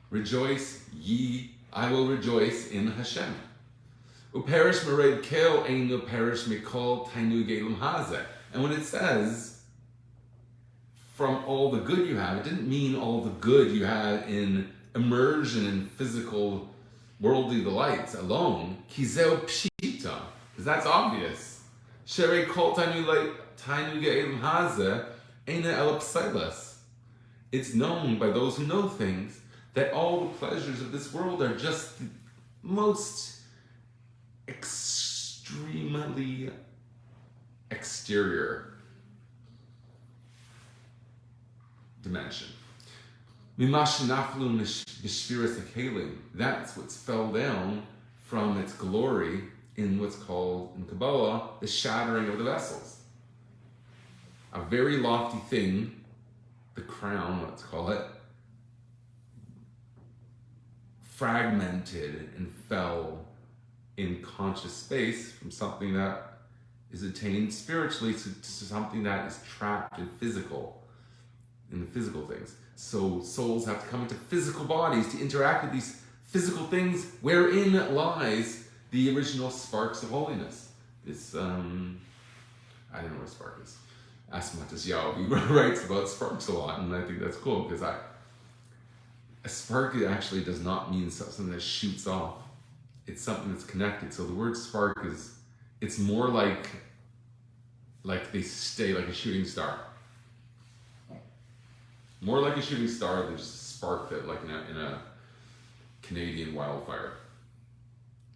rejoice ye, I will rejoice in Hashem. And when it says, from all the good you have, it didn't mean all the good you had in immersion in physical worldly delights alone. Kizeo pshita, because that's obvious. Sherei kol tainu ge'elim hazeh eina el psilas. It's known by those who know things that all the pleasures of this world are just the most extremely exterior dimension. That's what's fell down from its glory in what's called, in Kabbalah, the shattering of the vessels. A very lofty thing, the crown, let's call it, fragmented and fell in conscious space from something that is attained spiritually to something that is trapped in the physical things. So souls have to come into physical bodies to interact with these physical things wherein lies the original sparks of holiness. This, I don't know what spark is. Asmatas Yahweh writes about sparks a lot, and I think that's cool because a spark actually does not mean something that shoots off. It's something that's connected. So the word spark it's more like they stay like a shooting star. More like a shooting star than just a spark that, like in a Canadian wildfire.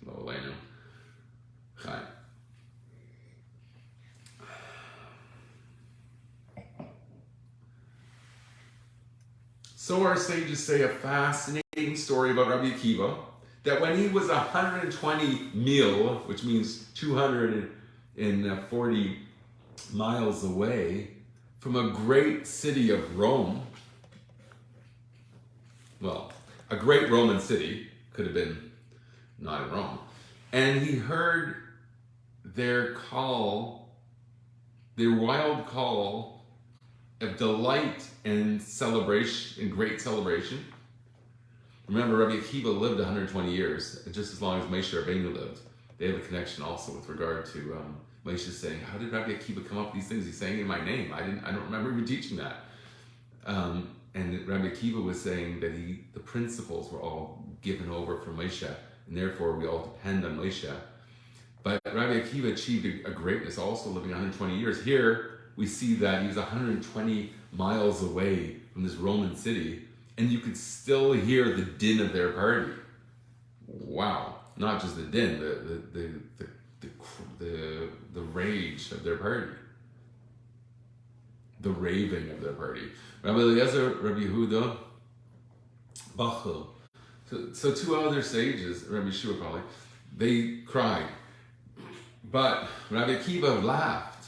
Lo Aleinu. Chai. So our sages say a fascinating story about Rabbi Akiva, that when he was 120 mil, which means 240 miles away from a great city of Rome, well, a great Roman city, could have been not in Rome, and he heard their call, their wild call of delight and celebration, and great celebration. Remember, Rabbi Akiva lived 120 years, just as long as Moshe Rabbeinu lived. they have a connection also with regard to Moshe saying, how did Rabbi Akiva come up with these things? He's saying in my name. I don't remember even teaching that. And Rabbi Akiva was saying that the principles were all given over from Moshe, and therefore we all depend on Moshe. But Rabbi Akiva achieved a greatness also living 120 years. Here we see that he was 120 miles away from this Roman city, and you could still hear the din of their party. Wow. Not just the din, the rage of their party. The raving of their party. Rabbi Eliezer, Rabbi Yehuda, Bachel. So two other sages, Rabbi Shua probably, they cried. But Rabbi Akiva laughed,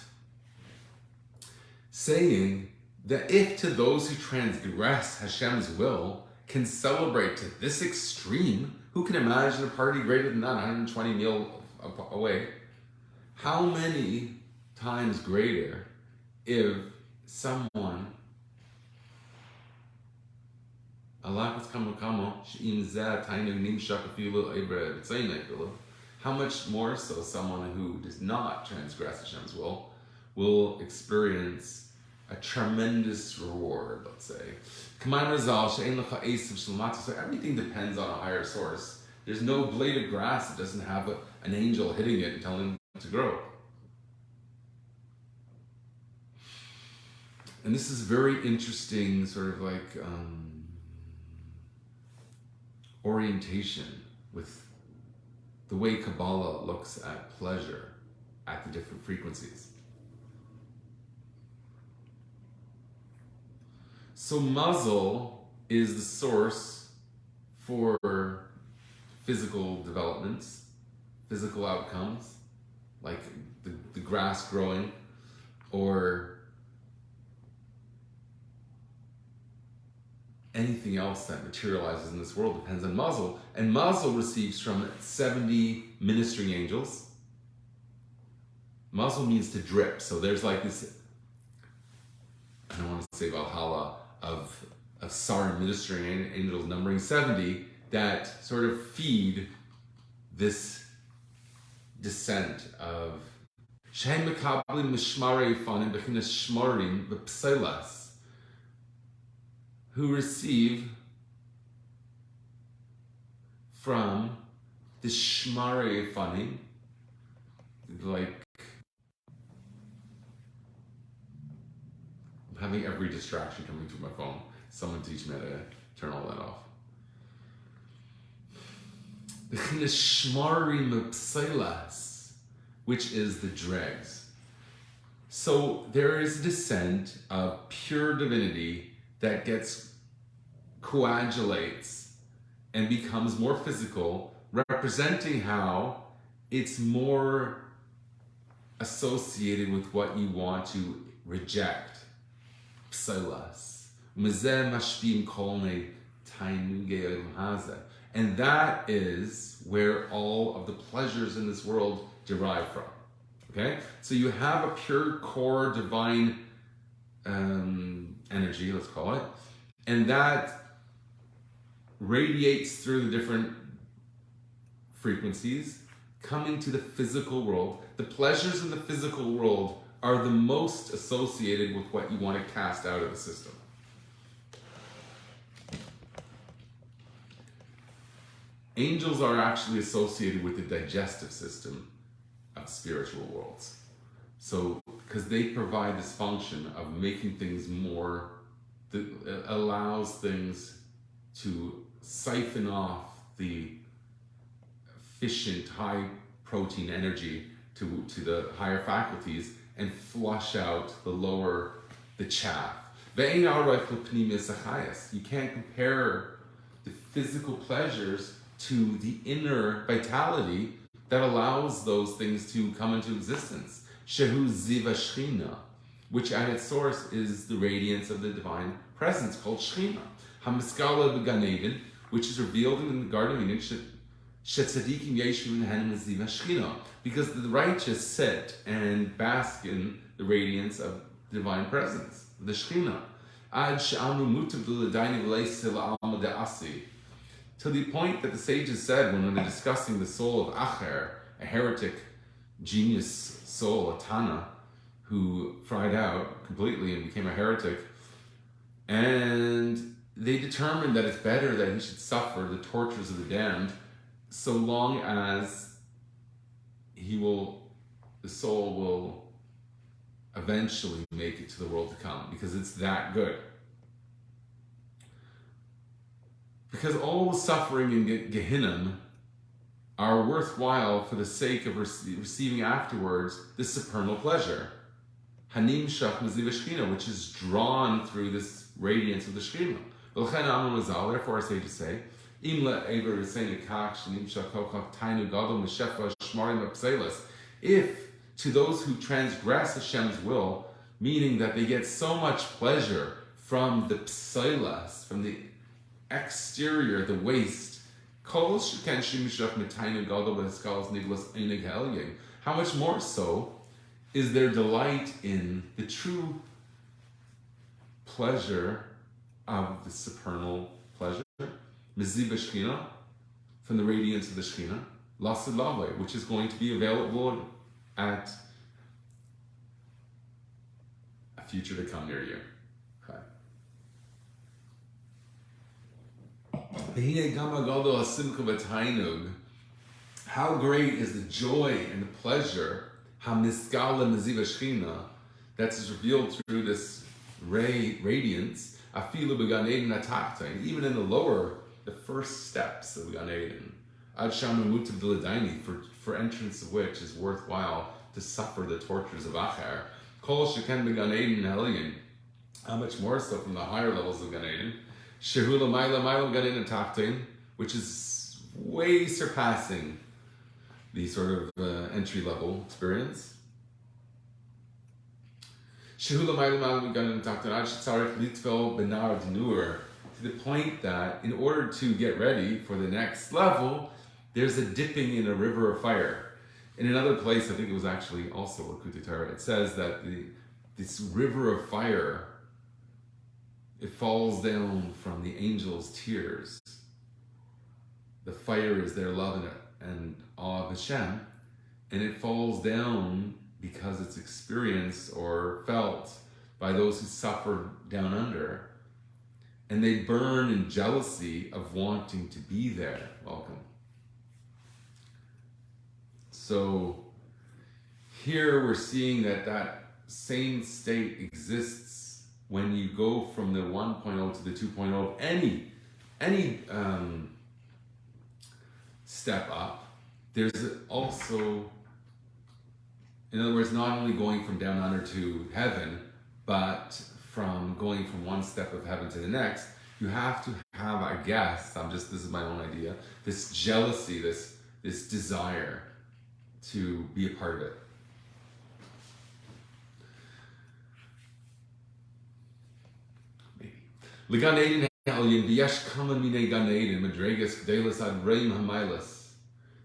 saying that if to those who transgress Hashem's will can celebrate to this extreme, who can imagine a party greater than that, 120 mil away? How many times greater if someone, how much more so someone who does not transgress Hashem's will experience a tremendous reward, let's say. So everything depends on a higher source. There's no blade of grass that doesn't have an angel hitting it and telling it to grow. And this is very interesting sort of like orientation with the way Kabbalah looks at pleasure at the different frequencies. So mazel is the source for physical developments, physical outcomes, like the grass growing, or anything else that materializes in this world depends on mazel. And mazel receives from 70 ministering angels. Mazel means to drip. So there's like this, I don't want to say Valhalla, of Sar ministering angels numbering 70 that sort of feed this descent of Shehem Mekablim Mishmarei Fanim Bechinas Shmarim V'Pselas, who receive from the Shmarei Fanim, like having every distraction coming through my phone. Someone teach me how to turn all that off. Which is the dregs. So there is a descent of pure divinity that coagulates and becomes more physical, representing how it's more associated with what you want to reject. Pselas. And that is where all of the pleasures in this world derive from. Okay? So you have a pure core divine energy, let's call it, and that radiates through the different frequencies, coming to the physical world. The pleasures in the physical world are the most associated with what you want to cast out of the system. Angels are actually associated with the digestive system of spiritual worlds. So, because they provide this function of making things more, that allows things to siphon off the efficient high protein energy to the higher faculties and flush out the chaff. You can't compare the physical pleasures to the inner vitality that allows those things to come into existence. Shehu Ziva Shechina, which at its source is the radiance of the divine presence called Shechina. Hamiskala B'Gan Eden, which is revealed in the Garden of Eden, Shetzadikim Yeshu Nehenim Ziva Shechina, because the righteous sit and bask in the radiance of divine presence, the Shechina. Ad She'anu Mutav L'Daini V'Leisila Alma De'asi. To the point that the sages said when they're discussing the soul of Acher heretic genius soul, a Tana, who fried out completely and became a heretic. And they determined that it's better that he should suffer the tortures of the damned so long as the soul will eventually make it to the world to come, because it's that good. Because all the suffering in Gehinnom are worthwhile for the sake of receiving afterwards this supernal pleasure. Hanim Shach Maziv Shechina, which is drawn through this radiance of the Shechina. Therefore, our sages say, if to those who transgress Hashem's will, meaning that they get so much pleasure from the psailas, from the exterior, the waste, how much more so is their delight in the true pleasure of the supernal pleasure, Miziv Shechina, from the radiance of the Shechina, Lasid Lave, which is going to be available at a future to come near you. How great is the joy and the pleasure that's revealed through this radiance, even in the first steps of Gan Eden, for entrance of which is worthwhile to suffer the tortures of Achar. How much more so from the higher levels of Gan Eden, which is way surpassing the sort of entry-level experience. To the point that in order to get ready for the next level, there's a dipping in a river of fire. In another place, I think it was actually also Lakutei Torah, it says that this river of fire, it falls down from the angels' tears. The fire is their love and awe of Hashem, and it falls down because it's experienced or felt by those who suffer down under, and they burn in jealousy of wanting to be there. Welcome. So here we're seeing that same state exists when you go from the 1.0 to the 2.0, any step up. There's also, in other words, not only going from down under to heaven, but from going from one step of heaven to the next, you have to have, I guess, this is my own idea, this jealousy, this desire to be a part of it. L'gan Eden Elyon v'yesh kama minei gan Eden madregas g'delas ad reim hamaylas.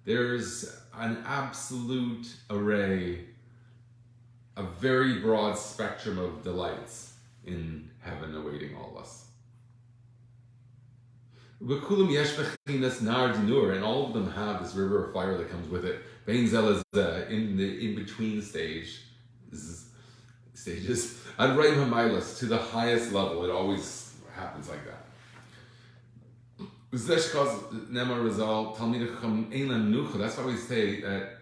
There's an absolute array, a very broad spectrum of delights in heaven awaiting all of us. V'kulam yesh b'chinas nar dinur, and all of them have this river of fire that comes with it. Bein zel in the in-between stages, ad reim hamaylas, to the highest level. It always happens like that. That's why we say that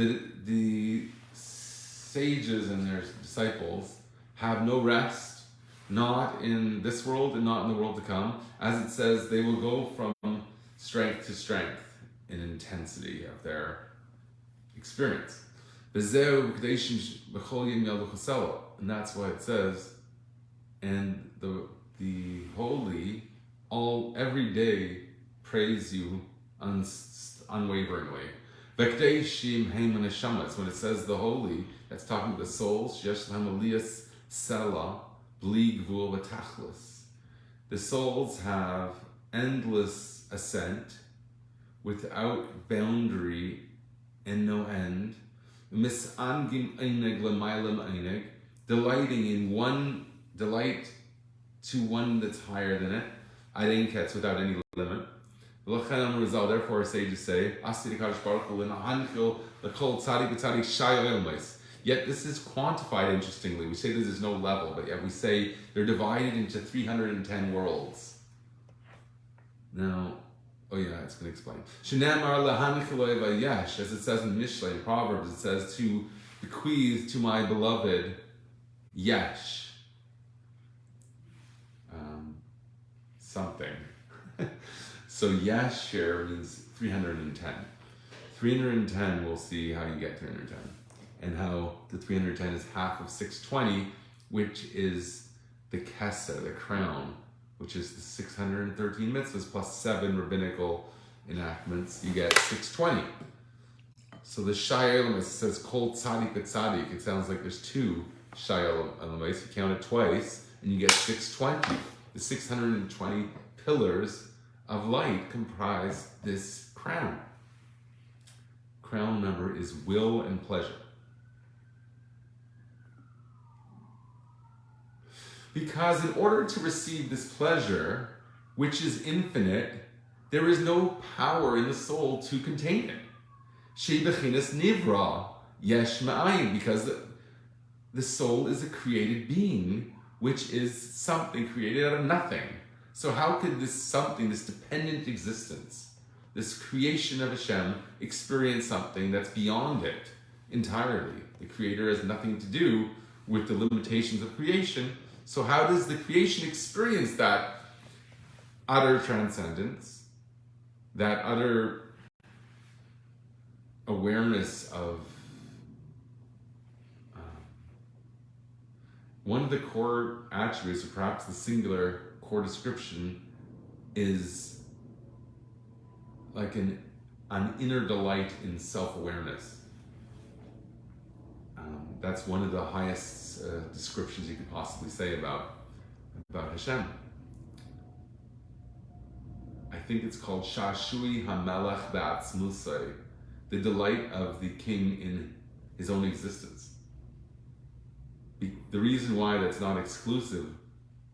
the sages and their disciples have no rest, not in this world and not in the world to come. As it says, they will go from strength to strength in intensity of their experience. And that's why it says, and the holy every day praise you unwaveringly. When it says the holy, that's talking about the souls. The souls have endless ascent without boundary and no end. Delighting in one delight to one that's higher than it. Without any limit. Therefore, sages say, yet this is quantified interestingly. We say that there's no level, but yet we say they're divided into 310 worlds. Now, it's going to explain. As it says in Mishlei, in Proverbs, it says to bequeath to my beloved yesh. Something. So yesh here means 310. 310, we'll see how you get 310. And how the 310 is half of 620, which is the kesser, the crown, which is the 613 mitzvahs plus 7 rabbinical enactments. You get 620. So the Shai Elamis says kol tzadik b'tzadik. It sounds like there's 2 Shai Elamis. You count it twice, and you get 620. The 620 pillars of light comprise this crown. Crown number is will and pleasure. Because in order to receive this pleasure, which is infinite, there is no power in the soul to contain it. Shei bechinas nivra yesh ma'ayin, because the soul is a created being, which is something created out of nothing. So how could this something, this dependent existence, this creation of Hashem, experience something that's beyond it entirely? The Creator has nothing to do with the limitations of creation. So how does the creation experience that utter transcendence, that utter awareness of one of the core attributes, or perhaps the singular core description, is like an inner delight in self-awareness. That's one of the highest descriptions you could possibly say about Hashem. I think it's called Shashui HaMelech Ba'atzmusai, the delight of the king in his own existence. The reason why that's not exclusive,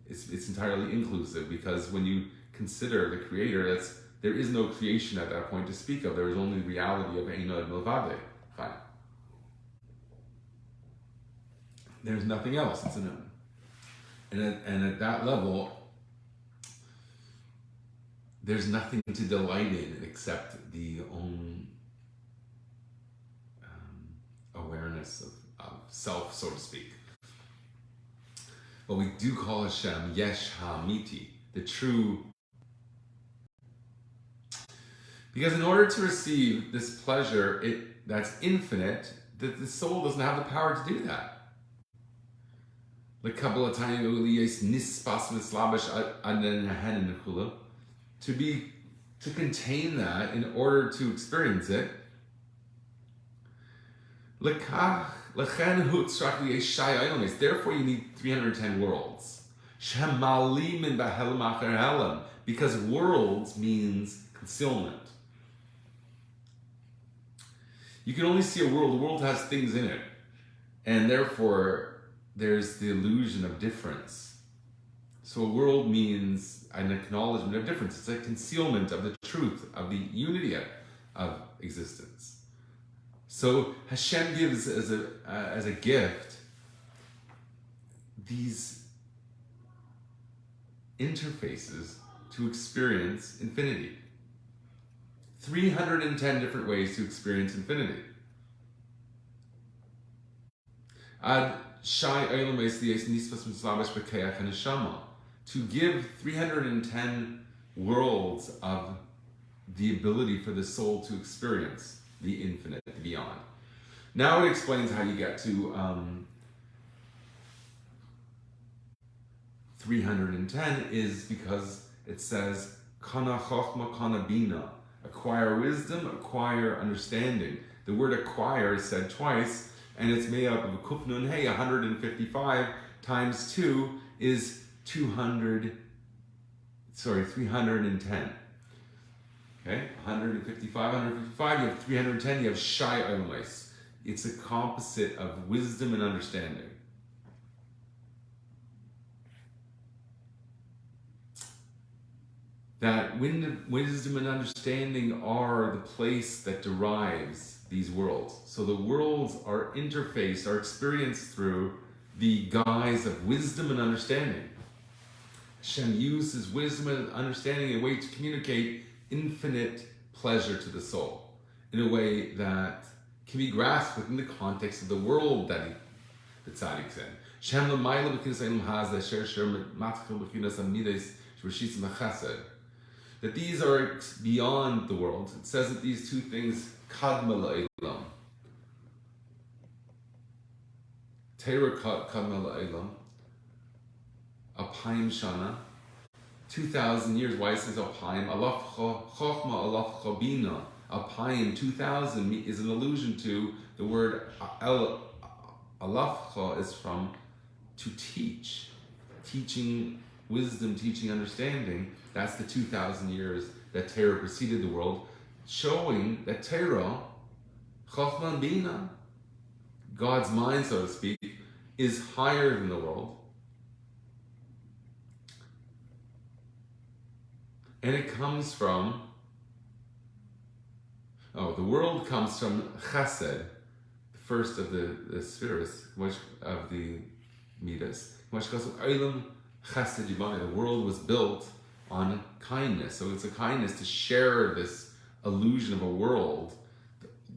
it's entirely inclusive, because when you consider the Creator, there is no creation at that point to speak of. There is only reality of Eino Ad Milvade. Fine. There's nothing else. It's and at that level, there's nothing to delight in except the own awareness of self, so to speak. But we do call Hashem Yesh HaAmiti, the true. Because in order to receive this pleasure that's infinite, the soul doesn't have the power to do that. To contain that in order to experience it. Therefore you need 310 worlds. Because worlds means concealment. You can only see a world. The world has things in it. And therefore there's the illusion of difference. So a world means an acknowledgement of difference. It's a concealment of the truth, of the unity of existence. So Hashem gives as a gift these interfaces to experience infinity. 310 different ways to experience infinity. To give 310 worlds of the ability for the soul to experience the infinite, the beyond. Now it explains how you get to 310 is because it says kana chochma kana bina, acquire wisdom, acquire understanding. The word acquire is said twice, and it's made up of a kuf nun hey. 155 times 2 is 310. Okay, 155, you have 310, you have Shai Olamais. It's a composite of wisdom and understanding. that wisdom and understanding are the place that derives these worlds. So the worlds are interfaced, are experienced through the guise of wisdom and understanding. Hashem uses wisdom and understanding in a way to communicate infinite pleasure to the soul, in a way that can be grasped within the context of the world that tzaddik said. Shem l'mayla b'kinas elam haz asher sher matchil b'kinas amides shvashis machased. That these are beyond the world. It says that these two things kadma la'elam. Teira kadma la'elam. Alpaim shana. 2,000 years. Why it says alpaim? Alaf chochma alaf chabina. Alpaim 2,000 is an allusion to the word alafcha is from to teach, teaching wisdom, teaching understanding. That's the 2,000 years that Torah preceded the world, showing that Torah, Chochmah and Bina, God's mind, so to speak, is higher than the world. And it comes from, the world comes from Chesed, the first of the spheres, of the Midas. The world was built on kindness. So it's a kindness to share this illusion of a world.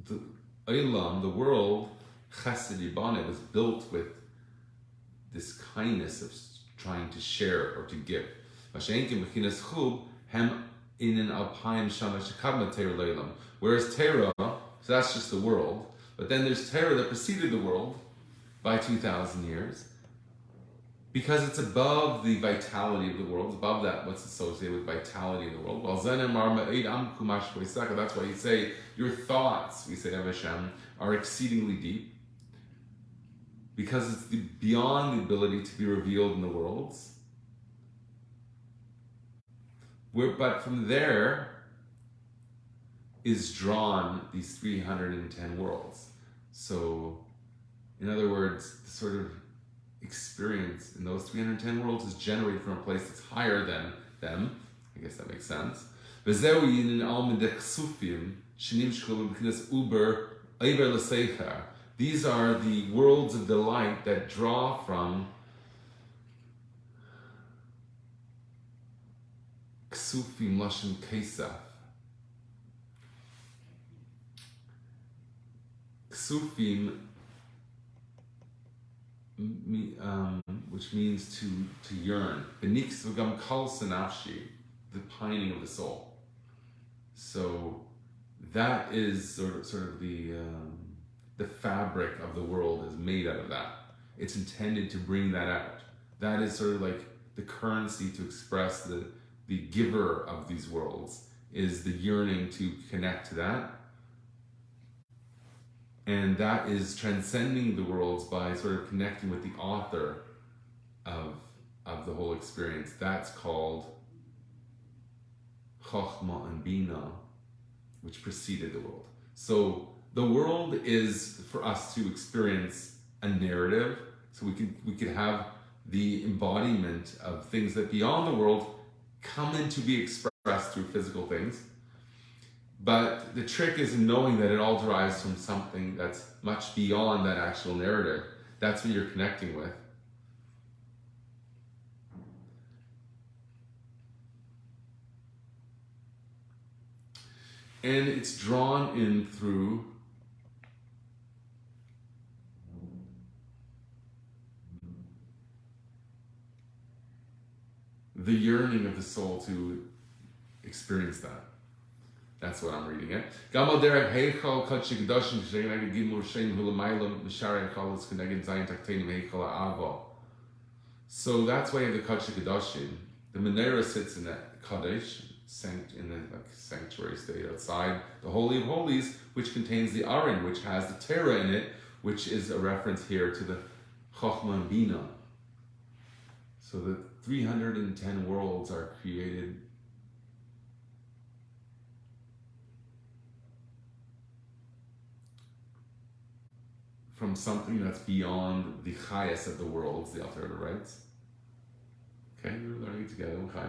The Olam, the world, Chesed Yibane, was built with this kindness of trying to share or to give. Whereas Terah, so that's just the world, but then there's Terah that preceded the world by 2,000 years, because it's above the vitality of the world, above that what's associated with vitality in the world. That's why you say your thoughts, we say of Hashem, are exceedingly deep, because it's beyond the ability to be revealed in the worlds. But from there is drawn these 310 worlds. So, in other words, the sort of experience in those 310 worlds is generated from a place that's higher than them. I guess that makes sense. These are the worlds of delight that draw from Ksufim Lashon Kesef. Ksufim, which means to yearn. Benix v'gam kal sanafshi, the pining of the soul. So that is sort of the fabric of the world is made out of that. It's intended to bring that out. That is sort of like the currency to express the giver of these worlds, is the yearning to connect to that. And that is transcending the worlds by sort of connecting with the author of the whole experience. That's called Chochmah and Bina, which preceded the world. So the world is for us to experience a narrative. So we could have the embodiment of things that beyond the world come in to be expressed through physical things. But the trick is in knowing that it all derives from something that's much beyond that actual narrative. That's what you're connecting with. And it's drawn in through the yearning of the soul to experience that. That's what I'm reading it. So that's why you have the Kodesh Kodashim. The menorah sits in that Kodesh, in the sanctuary state outside the Holy of Holies, which contains the Aron, which has the Torah in it, which is a reference here to the Chochmah and Bina. So the 310 worlds are created from something that's beyond the highest of the worlds, the Alter Rebbe writes. Okay, we're learning together, okay.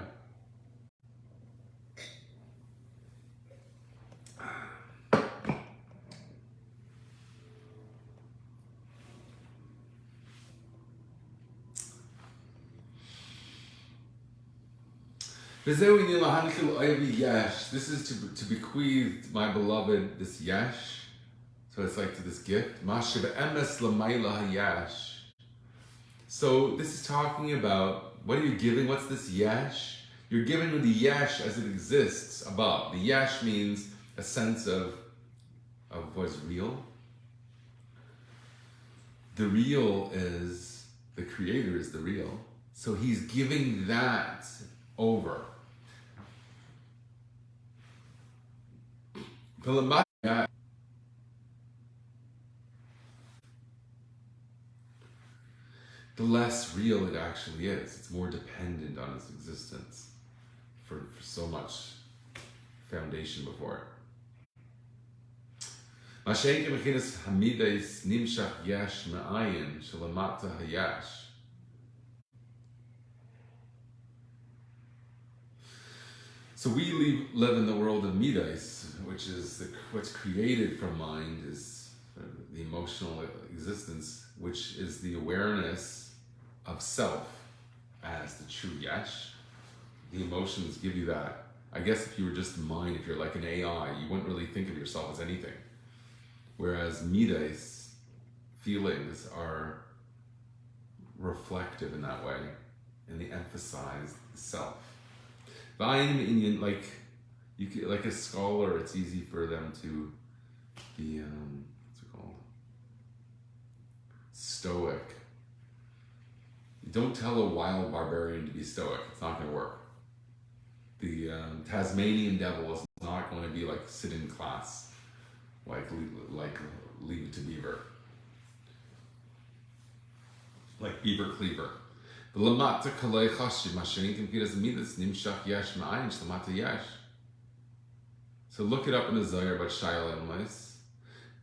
This is to bequeath my beloved this yesh. So it's like to this gift. So this is talking about, what are you giving? What's this yesh? You're giving the yesh as it exists above. The yesh means a sense of what's real. The real is, the creator is the real. So he's giving that over. The less real it actually is. It's more dependent on its existence for so much foundation before it. So we live in the world of midas, which is what's created from mind is the emotional existence, which is the awareness of self as the true yesh. The emotions give you that. I guess if you were just mind, if you're like an AI, you wouldn't really think of yourself as anything. Whereas midas, feelings, are reflective in that way, and they emphasize the self. Like a scholar, it's easy for them to be what's it called? Stoic. Don't tell a wild barbarian to be stoic. It's not going to work. The Tasmanian devil is not going to be like sit in class, like Leave It to Beaver, like Beaver Cleaver. So look it up in the Zohar about Shayla and Mois.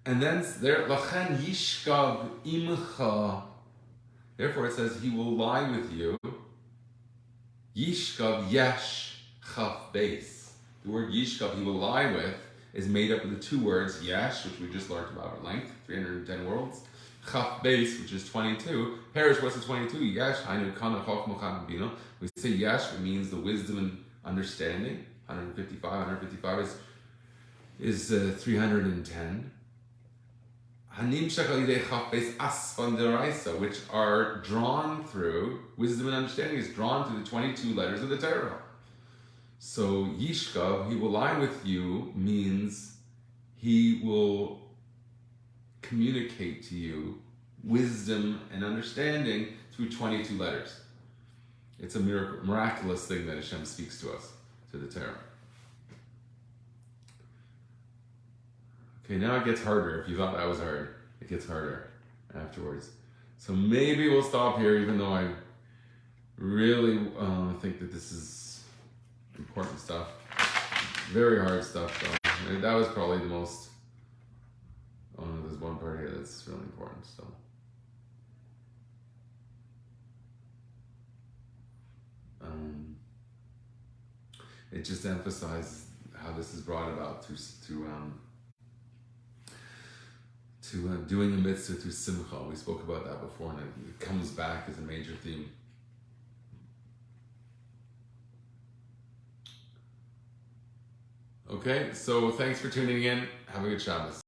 And then there, Lachen Yishkav Imcha. Therefore it says he will lie with you. Yishkav Yesh Chaf Beis. The word Yishkav, he will lie with, is made up of the two words Yesh, which we just learned about at length, 310 worlds. Chaf Beis, which is 22. Perish, what's the 22? Yesh, acquire-kana, bina. We say Yesh, it means the wisdom and understanding. 155 is 310. Which are drawn through, wisdom and understanding is drawn through the 22 letters of the Torah. So Yishkav, he will lie with you, means he will communicate to you wisdom and understanding through 22 letters. It's a miraculous thing that Hashem speaks to us, to the Torah. Okay, now it gets harder. If you thought that was hard, it gets harder afterwards. So maybe we'll stop here, even though I really think that this is important stuff. Very hard stuff, though. And that was probably the most... Oh no, there's one part here that's really important still. It just emphasizes how this is brought about through doing a mitzvah through simcha. We spoke about that before, and it comes back as a major theme. Okay, so thanks for tuning in. Have a good Shabbos.